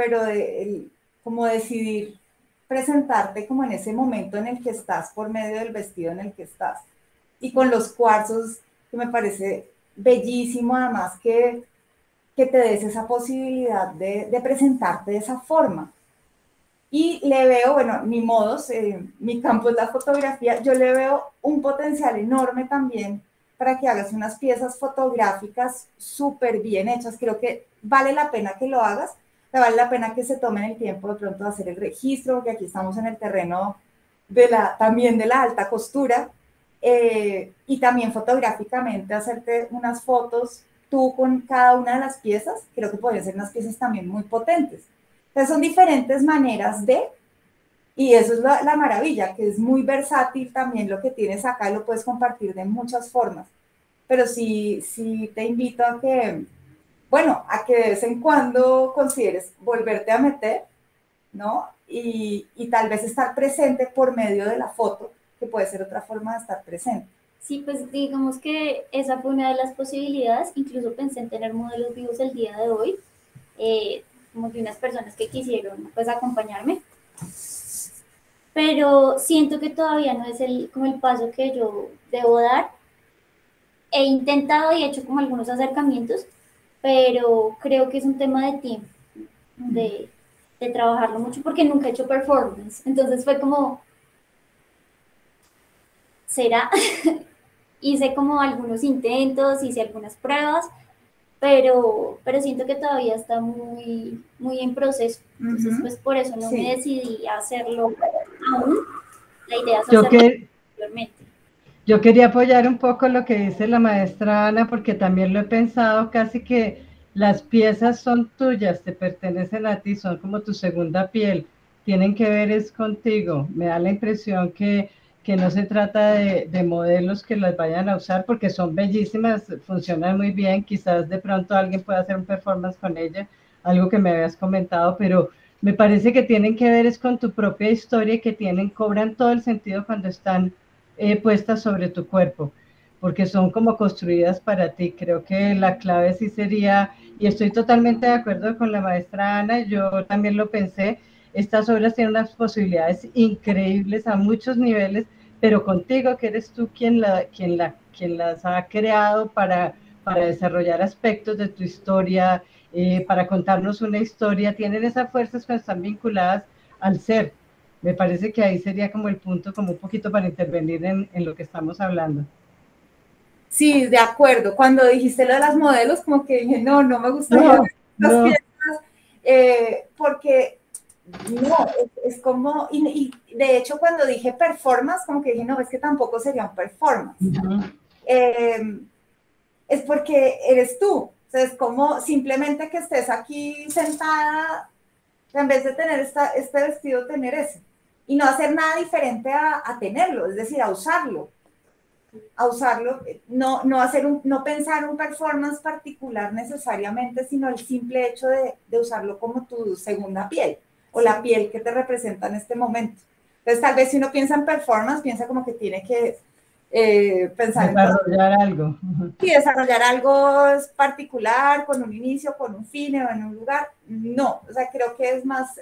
como decidir presentarte como en ese momento en el que estás por medio del vestido en el que estás. Y con los cuarzos, que me parece bellísimo además que te des esa posibilidad de presentarte de esa forma. Y le veo, bueno, ni modos, mi campo es la fotografía, yo le veo un potencial enorme también para que hagas unas piezas fotográficas súper bien hechas. Creo que vale la pena que lo hagas, vale la pena que se tomen el tiempo de pronto de hacer el registro, porque aquí estamos en el terreno también de la alta costura, y también fotográficamente hacerte unas fotos tú con cada una de las piezas. Creo que podrían ser unas piezas también muy potentes. Entonces son diferentes maneras y eso es la maravilla, que es muy versátil también lo que tienes acá, lo puedes compartir de muchas formas. Pero sí te invito a que, bueno, a que de vez en cuando consideres volverte a meter, ¿no? Y tal vez estar presente por medio de la foto, que puede ser otra forma de estar presente. Sí, pues digamos que esa fue una de las posibilidades. Incluso pensé en tener modelos vivos el día de hoy, como de unas personas que quisieron pues acompañarme. Pero siento que todavía no es como el paso que yo debo dar. He intentado y he hecho como algunos acercamientos, pero creo que es un tema de tiempo, de trabajarlo mucho, porque nunca he hecho performance. Entonces fue como, ¿será? Hice como algunos intentos, hice algunas pruebas, pero siento que todavía está muy en proceso. Entonces, pues por eso no me decidí a hacerlo aún. La idea es hacerlo anteriormente. Yo quería apoyar un poco lo que dice la maestra Ana, porque también lo he pensado, casi que las piezas son tuyas, te pertenecen a ti, son como tu segunda piel, tienen que ver es contigo. Me da la impresión que no se trata de modelos que las vayan a usar, porque son bellísimas, funcionan muy bien, quizás de pronto alguien pueda hacer un performance con ella, algo que me habías comentado, pero me parece que tienen que ver es con tu propia historia y que cobran todo el sentido cuando están puestas sobre tu cuerpo, porque son como construidas para ti. Creo que la clave sí sería, y estoy totalmente de acuerdo con la maestra Ana, yo también lo pensé, estas obras tienen unas posibilidades increíbles a muchos niveles, pero contigo, que eres tú quien las ha creado para desarrollar aspectos de tu historia, para contarnos una historia, tienen esas fuerzas que están vinculadas al ser. Me parece que ahí sería como el punto, como un poquito para intervenir en lo que estamos hablando. Sí, de acuerdo. Cuando dijiste lo de las modelos, como que dije, no me gustaría ver las piezas, porque no, es como, y de hecho cuando dije performance, como que dije, no, es que tampoco sería un performance. Es porque eres tú. O sea, es como simplemente que estés aquí sentada, en vez de tener este vestido, tener ese. Y no hacer nada diferente a tenerlo, es decir, a usarlo, no pensar un performance particular necesariamente, sino el simple hecho de usarlo como tu segunda piel o la piel que te representa en este momento. Entonces, tal vez si uno piensa en performance, piensa como que tiene que pensar desarrollar algo. Sí, desarrollar algo particular, con un inicio, con un fin o en un lugar. No, o sea, creo que es más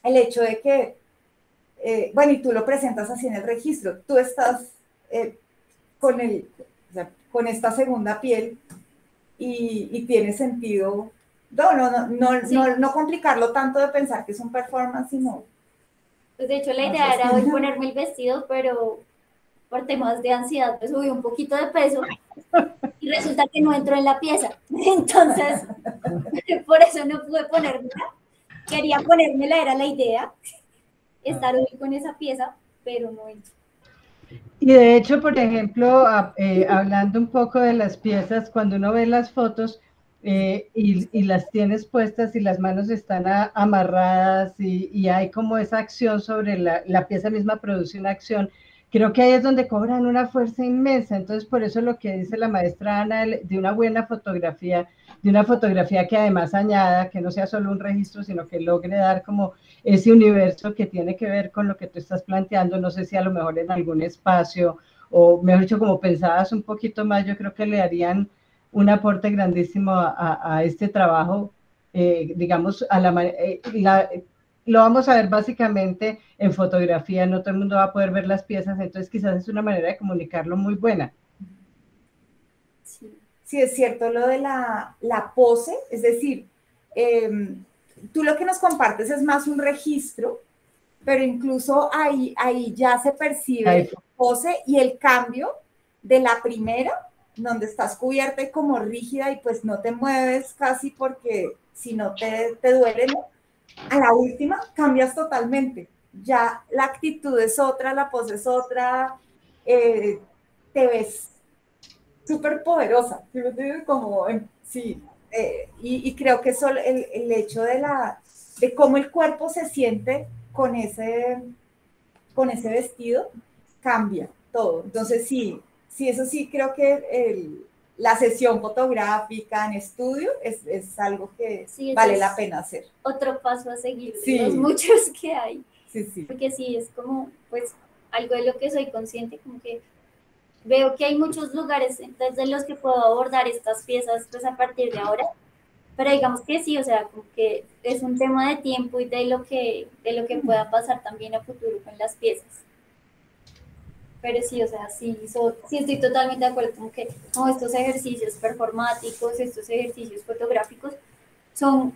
el hecho de que, bueno, y tú lo presentas así en el registro, tú estás con esta segunda piel y tiene sentido, no complicarlo tanto de pensar que es un performance, sino... Pues de hecho la idea era hoy ponerme el vestido, pero por temas de ansiedad pues subí un poquito de peso y resulta que no entró en la pieza. Entonces, por eso no pude ponérmela. Quería ponérmela, era la idea, estar hoy con esa pieza, pero no entró. Y de hecho, por ejemplo, hablando un poco de las piezas, cuando uno ve las fotos y las tienes puestas y las manos están amarradas y hay como esa acción sobre la pieza misma produce una acción, creo que ahí es donde cobran una fuerza inmensa. Entonces, por eso lo que dice la maestra Ana, de una buena fotografía, de una fotografía que además añada, que no sea solo un registro, sino que logre dar como ese universo que tiene que ver con lo que tú estás planteando, no sé si a lo mejor en algún espacio, o mejor dicho, como pensabas un poquito más, yo creo que le darían un aporte grandísimo a este trabajo, digamos, lo vamos a ver básicamente en fotografía, no todo el mundo va a poder ver las piezas, entonces quizás es una manera de comunicarlo muy buena. Sí, es cierto lo de la pose, es decir, tú lo que nos compartes es más un registro, pero incluso ahí ya se percibe la pose y el cambio de la primera, donde estás cubierta y como rígida y pues no te mueves casi porque si no te duele, ¿no? A la última cambias totalmente. Ya la actitud es otra, la pose es otra, te ves súper poderosa, como, sí, y creo que eso, el hecho de cómo el cuerpo se siente con ese vestido, cambia todo. Entonces, sí, eso sí creo que la sesión fotográfica en estudio es algo que sí, vale la pena hacer. Otro paso a seguir de los muchos que hay. Sí. Porque sí, es como, pues, algo de lo que soy consciente, como que veo que hay muchos lugares desde los que puedo abordar estas piezas pues a partir de ahora, pero digamos que sí, o sea, como que es un tema de tiempo y de lo que pueda pasar también a futuro con las piezas. Pero sí, o sea, sí estoy totalmente de acuerdo, como que estos ejercicios performáticos, estos ejercicios fotográficos son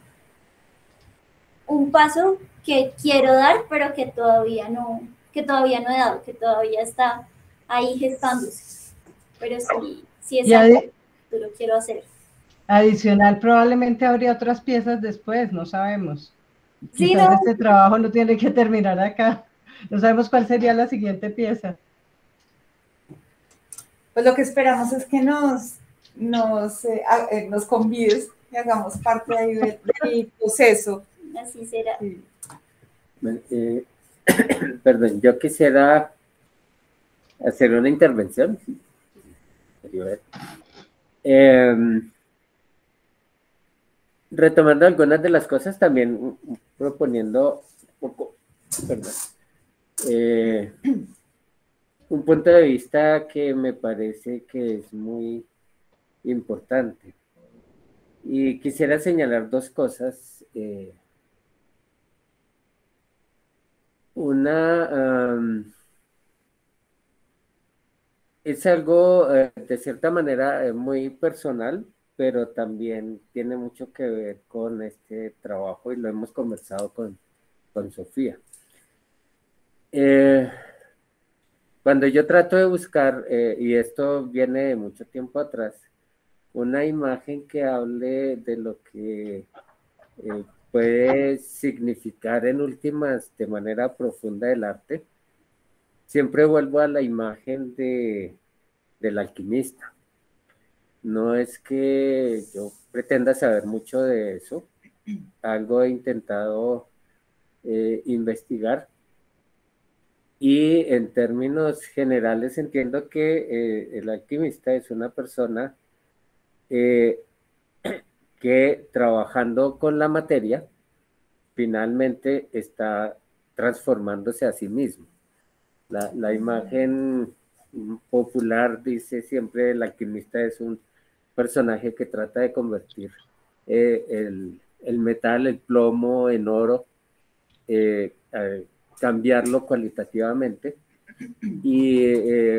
un paso que quiero dar, pero que todavía no he dado, que todavía está ahí gestándose. Pero sí es algo que lo quiero hacer. Adicional, probablemente habría otras piezas después, no sabemos. Sí, quizás este trabajo no tiene que terminar acá. No sabemos cuál sería la siguiente pieza. Pues lo que esperamos es que nos convides y hagamos parte ahí del proceso. Así será. Sí. Perdón, yo quisiera hacer una intervención. Retomando algunas de las cosas, también proponiendo un poco, un punto de vista que me parece que es muy importante. Y quisiera señalar dos cosas es algo de cierta manera muy personal, pero también tiene mucho que ver con este trabajo y lo hemos conversado con Sofía. Cuando yo trato de buscar, y esto viene de mucho tiempo atrás, una imagen que hable de lo que puede significar en últimas de manera profunda el arte, siempre vuelvo a la imagen del alquimista. No es que yo pretenda saber mucho de eso, algo he intentado investigar y en términos generales entiendo que el alquimista es una persona eh, que trabajando con la materia finalmente está transformándose a sí mismo. La imagen popular dice siempre el alquimista es un personaje que trata de convertir el metal, el plomo en oro, cambiarlo cualitativamente. Y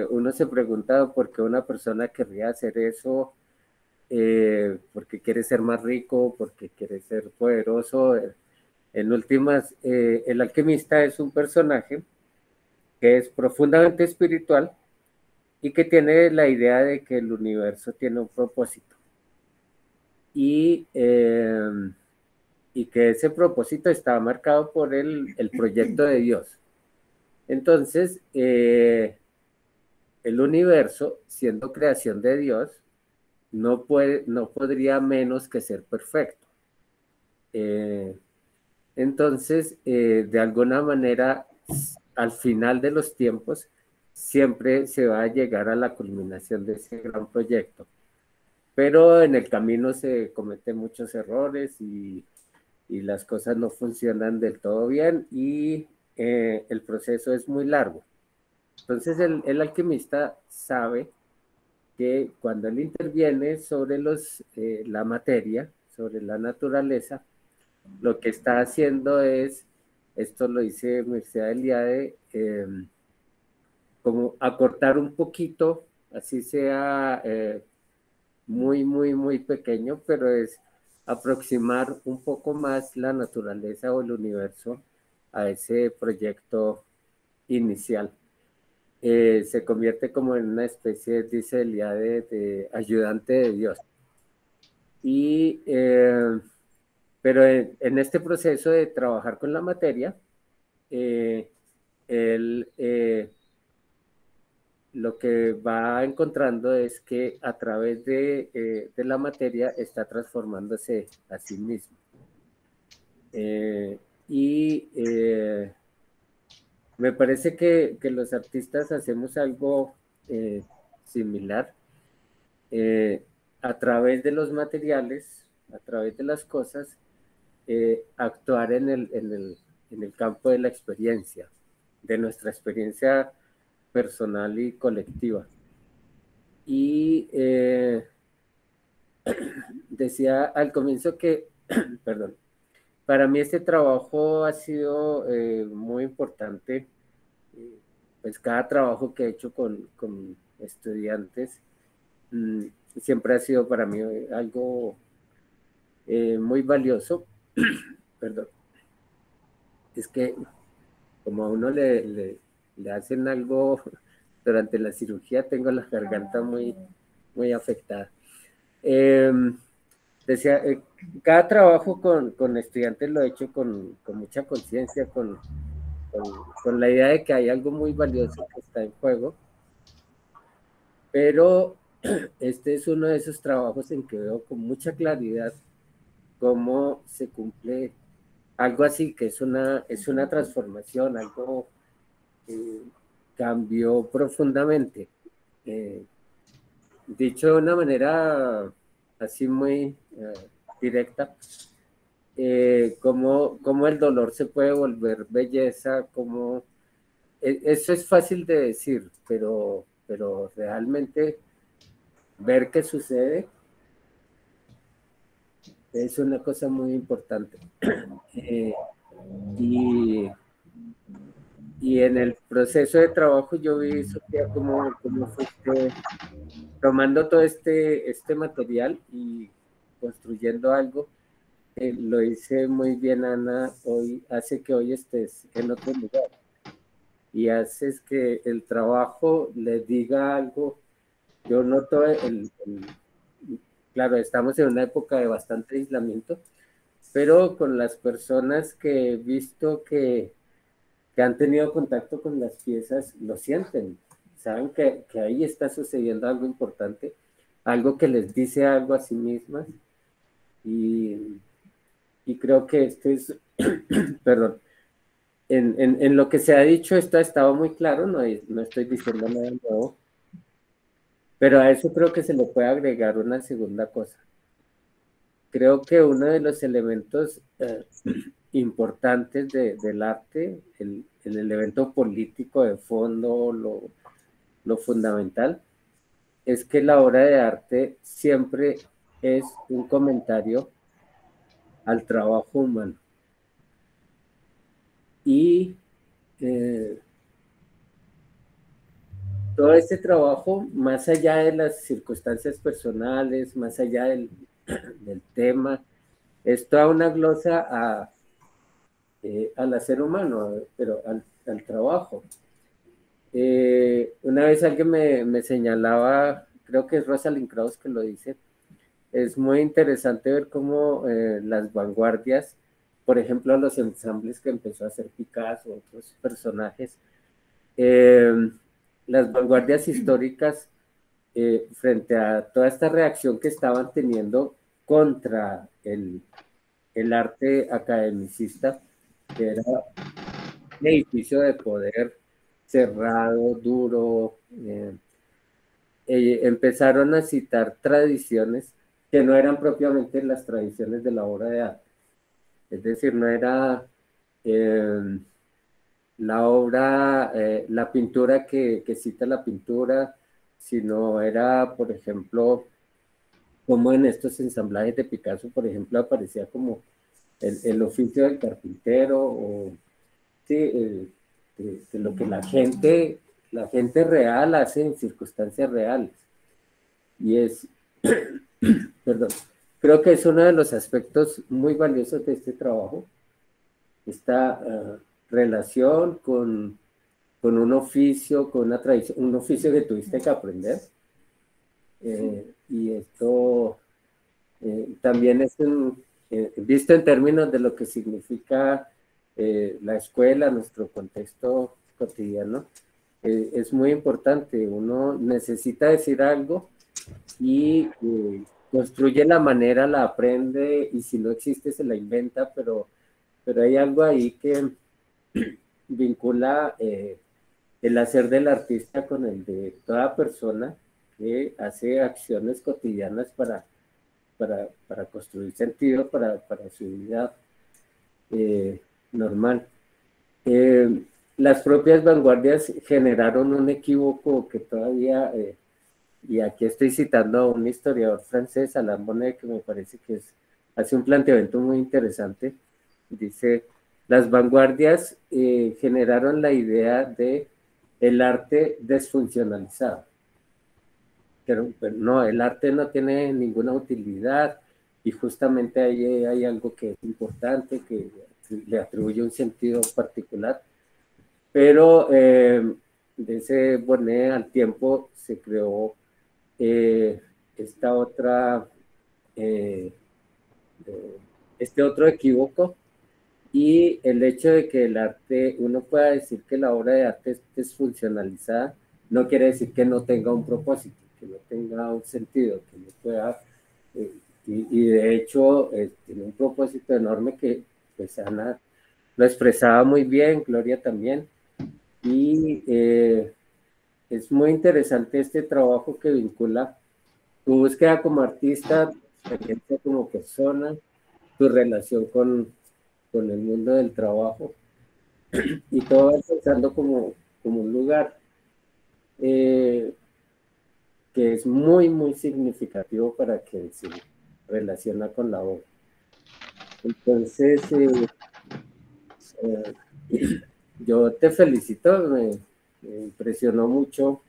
uno se pregunta por qué una persona querría hacer eso, porque quiere ser más rico, porque quiere ser poderoso. En últimas, el alquimista es un personaje que es profundamente espiritual y que tiene la idea de que el universo tiene un propósito y, y que ese propósito está marcado por el proyecto de Dios. Entonces, el universo, siendo creación de Dios, no podría menos que ser perfecto. Entonces, de alguna manera, al final de los tiempos, siempre se va a llegar a la culminación de ese gran proyecto. Pero en el camino se cometen muchos errores y las cosas no funcionan del todo bien y el proceso es muy largo. Entonces el alquimista sabe que cuando él interviene sobre la materia, sobre la naturaleza, lo que está haciendo es, esto lo dice Mircea Eliade, como acortar un poquito, así sea muy, muy, muy pequeño, pero es aproximar un poco más la naturaleza o el universo a ese proyecto inicial. Se convierte como en una especie, dice Eliade, de ayudante de Dios. Y pero en este proceso de trabajar con la materia, él lo que va encontrando es que a través de la materia está transformándose a sí mismo. Y me parece que los artistas hacemos algo similar. A través de los materiales, a través de las cosas, actuar en el campo de la experiencia, de nuestra experiencia personal y colectiva. Y decía al comienzo que, perdón, para mí este trabajo ha sido muy importante. Pues cada trabajo que he hecho con estudiantes siempre ha sido para mí algo muy valioso. Perdón. Es que como a uno le hacen algo durante la cirugía, tengo la garganta muy, muy afectada. Decía, cada trabajo con estudiantes lo he hecho con mucha conciencia, con la idea de que hay algo muy valioso que está en juego, pero este es uno de esos trabajos en que veo con mucha claridad cómo se cumple algo así, que es una transformación, algo que cambió profundamente. Dicho de una manera así muy directa, cómo el dolor se puede volver belleza, cómo eso es fácil de decir, pero realmente ver qué sucede es una cosa muy importante. Y y en el proceso de trabajo yo vi, Sofía, cómo fuiste tomando todo este material y construyendo algo. Lo hice muy bien, Ana, hoy hace que hoy estés en otro lugar y haces que el trabajo le diga algo. Yo noto claro, estamos en una época de bastante aislamiento, pero con las personas que he visto que han tenido contacto con las piezas, lo sienten, saben que ahí está sucediendo algo importante, algo que les dice algo a sí mismas, y, y creo que esto es, perdón, en lo que se ha dicho esto ha estado muy claro, no estoy diciendo nada nuevo, pero a eso creo que se le puede agregar una segunda cosa. Creo que uno de los elementos importantes del arte, el elemento político de fondo, lo fundamental, es que la obra de arte siempre es un comentario al trabajo humano. Y todo este trabajo, más allá de las circunstancias personales, más allá del tema, es toda una glosa al ser humano, pero al trabajo. Una vez alguien me señalaba, creo que es Rosalind Krauss que lo dice, es muy interesante ver cómo las vanguardias, por ejemplo, los ensambles que empezó a hacer Picasso, otros personajes, las vanguardias históricas frente a toda esta reacción que estaban teniendo contra el arte academicista, que era un edificio de poder cerrado, duro, empezaron a citar tradiciones que no eran propiamente las tradiciones de la obra de arte. Es decir, no era la obra, la pintura que cita la pintura, sino era, por ejemplo, como en estos ensamblajes de Picasso, por ejemplo, aparecía como el oficio del carpintero, o sí, de lo que la gente real hace en circunstancias reales. Y es, perdón, creo que es uno de los aspectos muy valiosos de este trabajo, esta relación con un oficio, con una tradición, un oficio que tuviste que aprender. Y esto también es visto en términos de lo que significa la escuela, nuestro contexto cotidiano, es muy importante. Uno necesita decir algo y construye la manera, la aprende, y si no existe se la inventa, pero hay algo ahí que vincula el hacer del artista con el de toda persona que hace acciones cotidianas para construir sentido para su vida normal. Las propias vanguardias generaron un equívoco que todavía, y aquí estoy citando a un historiador francés, Alain Bonnet, que me parece que hace un planteamiento muy interesante. Dice, las vanguardias generaron la idea de el arte desfuncionalizado. Pero no, el arte no tiene ninguna utilidad, y justamente ahí hay algo que es importante, que le atribuye un sentido particular. Pero de ese Bonnet al tiempo se creó esta otra, este otro equívoco, y el hecho de que el arte, uno pueda decir que la obra de arte es desfuncionalizada, no quiere decir que no tenga un propósito, que no tenga un sentido, que no pueda, y de hecho tiene un propósito enorme que pues Ana lo expresaba muy bien, Gloria también, y es muy interesante este trabajo que vincula tu búsqueda como artista, tu experiencia como persona, tu relación con el mundo del trabajo, y todo va pensando como un lugar que es muy, muy significativo para quien se relaciona con la obra. Entonces, yo te felicito, me impresionó mucho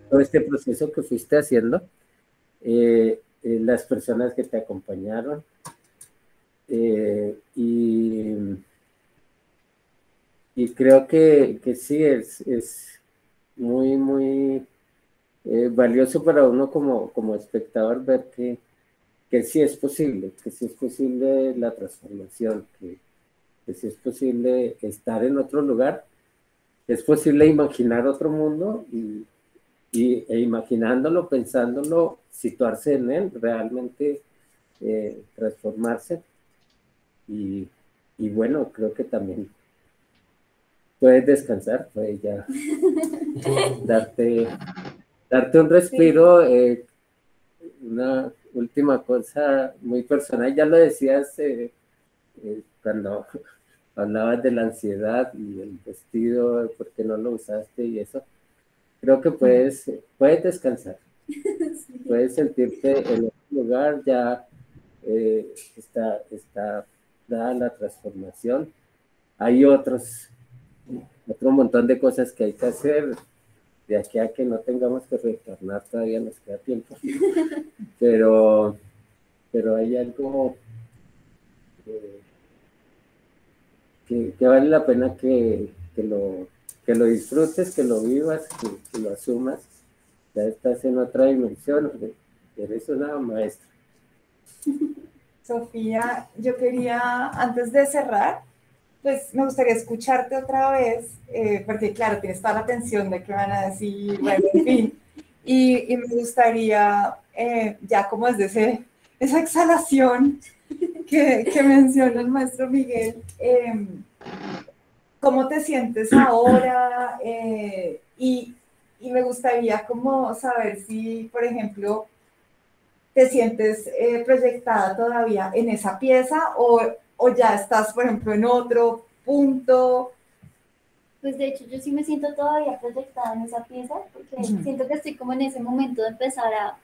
todo este proceso que fuiste haciendo, las personas que te acompañaron, y creo que sí, es muy, muy valioso para uno como espectador ver que sí es posible, que sí es posible la transformación, que sí es posible estar en otro lugar, que es posible imaginar otro mundo e imaginándolo, pensándolo, situarse en él, realmente transformarse. Y, y bueno, creo que también puedes descansar, puedes ya darte, darte un respiro. Una última cosa muy personal, ya lo decías cuando hablabas de la ansiedad y el vestido, por qué no lo usaste y eso. Creo que puedes descansar, puedes sentirte en otro lugar, ya está dada la transformación. Hay otro montón de cosas que hay que hacer. De aquí a que no tengamos que retornar todavía nos queda tiempo. Pero hay algo que vale la pena que lo disfrutes, que lo vivas, que lo asumas. Ya estás en otra dimensión, eres una maestra. Sofía, yo quería, antes de cerrar, pues me gustaría escucharte otra vez, porque claro, tienes toda la atención de qué van a decir, bueno, en fin, y me gustaría, ya como desde esa exhalación que menciona el maestro Miguel, ¿cómo te sientes ahora? Y me gustaría como saber si, por ejemplo, te sientes proyectada todavía en esa pieza o ya estás, por ejemplo, en otro punto. Pues de hecho yo sí me siento todavía proyectada en esa pieza porque siento que estoy como en ese momento de empezar a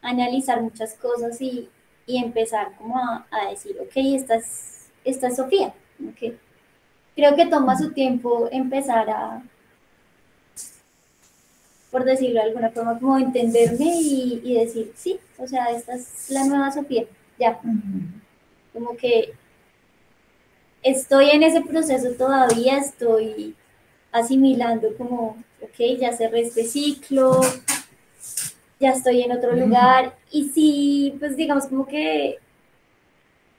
analizar muchas cosas y empezar como a decir, ok, esta es Sofía. Okay. Creo que toma su tiempo empezar a, por decirlo de alguna forma, como entenderme y decir, sí, o sea, esta es la nueva Sofía, ya. Como que estoy en ese proceso todavía, estoy asimilando como, ok, ya cerré este ciclo, ya estoy en otro lugar. Y sí, pues digamos como que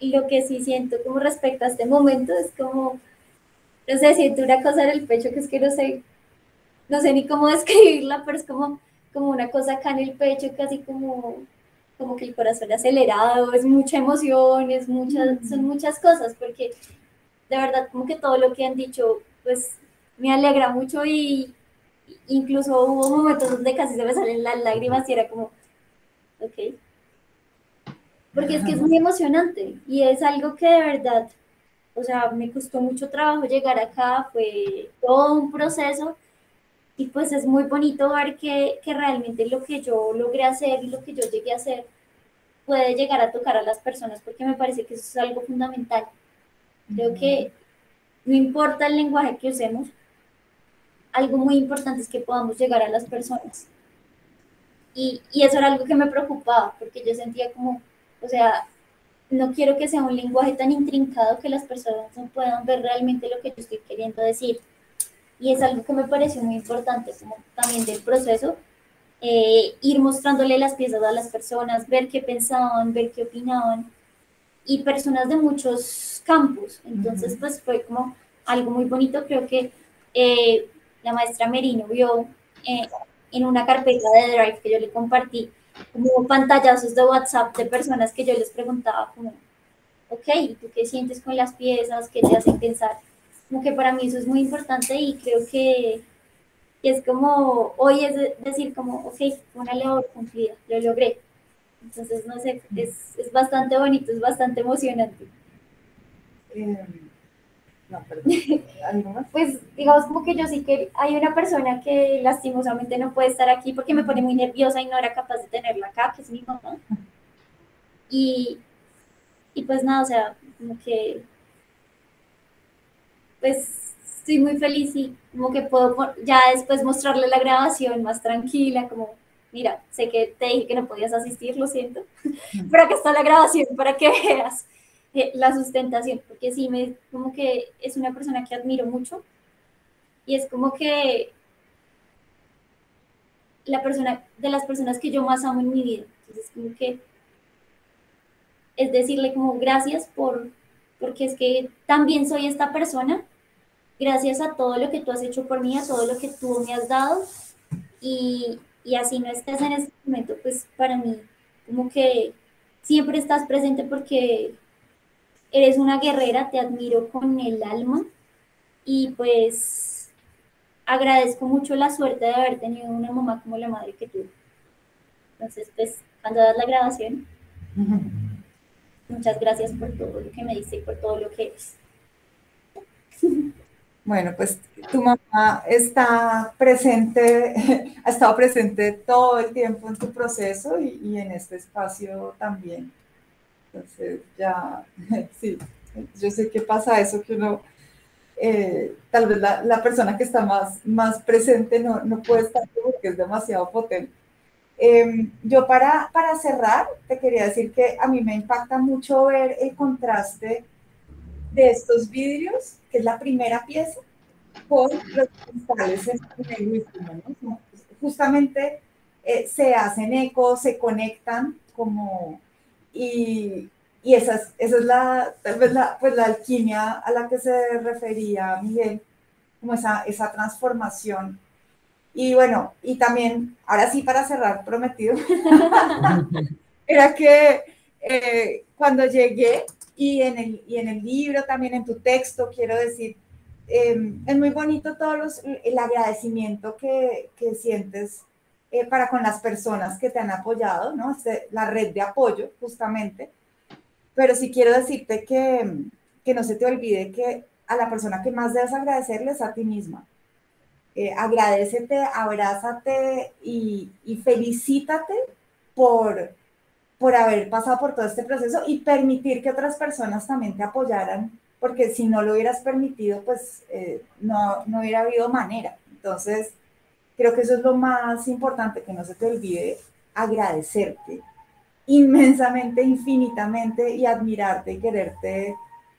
lo que sí siento como respecto a este momento es como, no sé, siento una cosa en el pecho que es que no sé ni cómo describirla, pero es como una cosa acá en el pecho, casi como que el corazón acelerado, es mucha emoción, son muchas cosas, porque de verdad como que todo lo que han dicho, pues me alegra mucho y incluso hubo momentos donde casi se me salen las lágrimas y era como, ok, porque es que es muy emocionante y es algo que de verdad, o sea, me costó mucho trabajo llegar acá, fue todo un proceso y pues es muy bonito ver que realmente lo que yo logré hacer y lo que yo llegué a hacer puede llegar a tocar a las personas porque me parece que eso es algo fundamental. Creo que no importa el lenguaje que usemos, algo muy importante es que podamos llegar a las personas. Y eso era algo que me preocupaba, porque yo sentía como, o sea, no quiero que sea un lenguaje tan intrincado que las personas no puedan ver realmente lo que yo estoy queriendo decir. Y es algo que me pareció muy importante, como también del proceso, ir mostrándole las piezas a las personas, ver qué pensaban, ver qué opinaban, y personas de muchos campos. Entonces, pues fue como algo muy bonito. Creo que la maestra Merino vio en una carpeta de Drive que yo le compartí, como pantallazos de WhatsApp de personas que yo les preguntaba como, ok, ¿tú qué sientes con las piezas? ¿Qué te hacen pensar? Como que para mí eso es muy importante y creo que es como, hoy es decir como, ok, una labor cumplida, lo logré. Entonces, no sé, es bastante bonito, es bastante emocionante. No, perdón. ¿Algo más? Pues digamos como que yo sí que hay una persona que lastimosamente no puede estar aquí porque me pone muy nerviosa y no era capaz de tenerla acá, que es mi mamá. Y, y pues nada, o sea, como que, pues estoy muy feliz y como que puedo ya después mostrarle la grabación más tranquila, como, mira, sé que te dije que no podías asistir, lo siento, pero acá está la grabación para que veas la sustentación, porque sí, como que es una persona que admiro mucho y es como que de las personas que yo más amo en mi vida. Entonces, como que es decirle como gracias porque es que también soy esta persona, gracias a todo lo que tú has hecho por mí, a todo lo que tú me has dado, y así no estés en este momento, pues para mí, como que siempre estás presente porque eres una guerrera, te admiro con el alma, y pues agradezco mucho la suerte de haber tenido una mamá como la madre que tuve. Entonces, pues, cuando das la grabación, muchas gracias por todo lo que me diste y por todo lo que eres. Bueno, pues tu mamá está presente, ha estado presente todo el tiempo en tu proceso y en este espacio también. Entonces, ya, sí, yo sé que pasa eso, que uno, tal vez la persona que está más presente no puede estar porque es demasiado potente. Yo para cerrar, te quería decir que a mí me impacta mucho ver el contraste de estos vidrios, que es la primera pieza, con los cristales en el último, ¿no? Justamente se hacen eco, se conectan como, y esa es tal vez pues la alquimia a la que se refería Miguel, como esa transformación. Y bueno, y también, ahora sí para cerrar, prometido, era que cuando llegué y en el libro, también en tu texto, quiero decir, es muy bonito el agradecimiento que sientes para con las personas que te han apoyado, ¿no? La red de apoyo, justamente. Pero sí quiero decirte que no se te olvide que a la persona que más debes agradecerle es a ti misma. Agradécete, abrázate y felicítate por haber pasado por todo este proceso y permitir que otras personas también te apoyaran, porque si no lo hubieras permitido, pues no hubiera habido manera. Entonces, creo que eso es lo más importante, que no se te olvide agradecerte inmensamente, infinitamente, y admirarte y quererte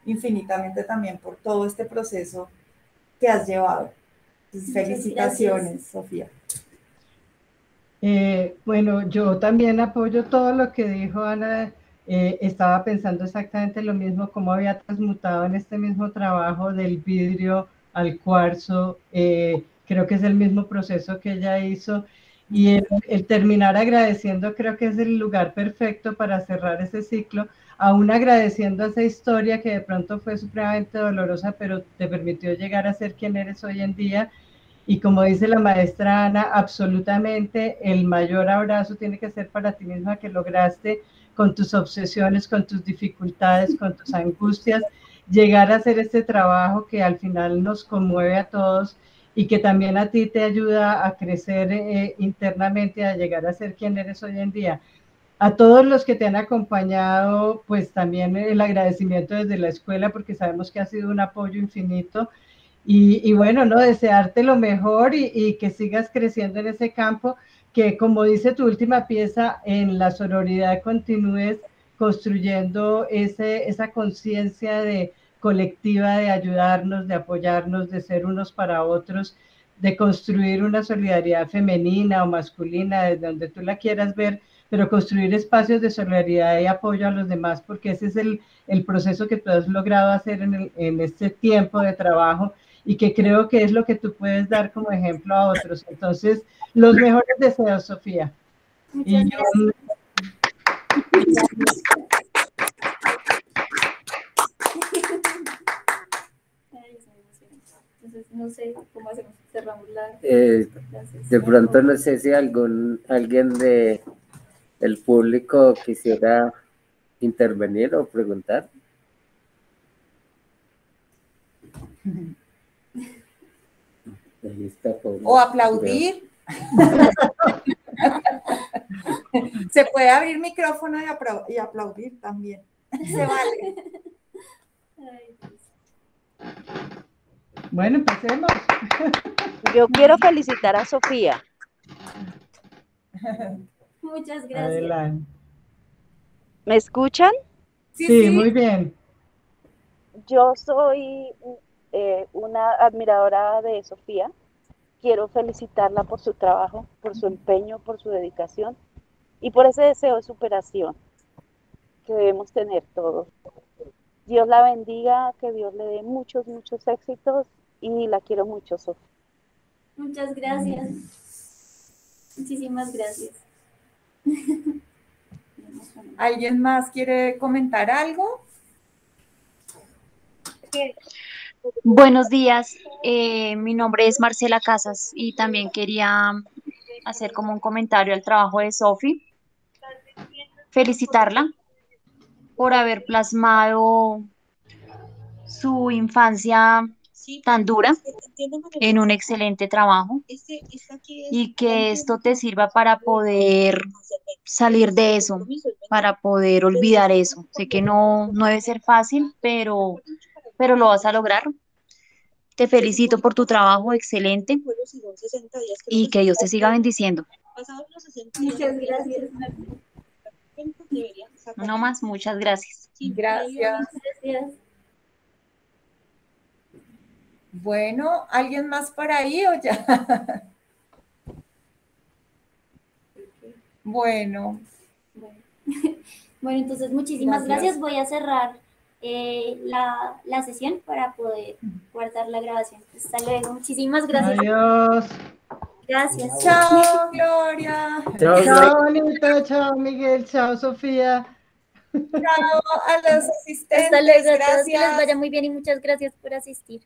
infinitamente también por todo este proceso que has llevado. Entonces, felicitaciones, Sofía. Bueno, yo también apoyo todo lo que dijo Ana. Estaba pensando exactamente lo mismo, cómo había transmutado en este mismo trabajo del vidrio al cuarzo. Creo que es el mismo proceso que ella hizo. Y el terminar agradeciendo creo que es el lugar perfecto para cerrar ese ciclo, aún agradeciendo esa historia que de pronto fue supremamente dolorosa, pero te permitió llegar a ser quien eres hoy en día. Y como dice la maestra Ana, absolutamente el mayor abrazo tiene que ser para ti misma, que lograste con tus obsesiones, con tus dificultades, con tus angustias, llegar a hacer este trabajo que al final nos conmueve a todos y que también a ti te ayuda a crecer internamente, a llegar a ser quien eres hoy en día. A todos los que te han acompañado, pues también el agradecimiento desde la escuela, porque sabemos que ha sido un apoyo infinito. Y bueno, ¿no? Desearte lo mejor y que sigas creciendo en ese campo, que como dice tu última pieza, en la sororidad continúes construyendo esa conciencia de colectiva, de ayudarnos, de apoyarnos, de ser unos para otros, de construir una solidaridad femenina o masculina, desde donde tú la quieras ver, pero construir espacios de solidaridad y apoyo a los demás, porque ese es el proceso que tú has logrado hacer en este tiempo de trabajo, y que creo que es lo que tú puedes dar como ejemplo a otros. Entonces, los mejores deseos, Sofía. Muchas gracias. Entonces, no sé cómo hacemos, cerramos la... De pronto no sé si alguien del público quisiera intervenir o preguntar. O aplaudir. Se puede abrir micrófono y aplaudir también. Se vale. Bueno, empecemos. Yo quiero felicitar a Sofía. Muchas gracias. Adelante. ¿Me escuchan? Sí, muy bien. Yo soy una admiradora de Sofía. Quiero felicitarla por su trabajo, por su empeño, por su dedicación y por ese deseo de superación que debemos tener todos. Dios la bendiga, que Dios le dé muchos, muchos éxitos y la quiero mucho, Sofía. Muchas gracias. Muchísimas gracias. ¿Alguien más quiere comentar algo? Buenos días, mi nombre es Marcela Casas y también quería hacer como un comentario al trabajo de Sofi, felicitarla por haber plasmado su infancia tan dura en un excelente trabajo y que esto te sirva para poder salir de eso, para poder olvidar eso. Sé que no debe ser fácil, pero lo vas a lograr. Te felicito por tu trabajo excelente y que Dios te siga bendiciendo. Muchas gracias. No más, muchas gracias. Gracias. Gracias. Bueno, ¿alguien más por ahí o ya? Bueno. Bueno, entonces muchísimas gracias. Gracias. Voy a cerrar la sesión para poder guardar la grabación. Hasta luego. Muchísimas gracias. Adiós. Gracias. Chao, Gloria. Chao, Chao, Anita. Chao, Miguel. Chao, Sofía. Chao a los asistentes. Hasta luego a todos. Que les Gracias. vaya muy bien y muchas gracias por asistir.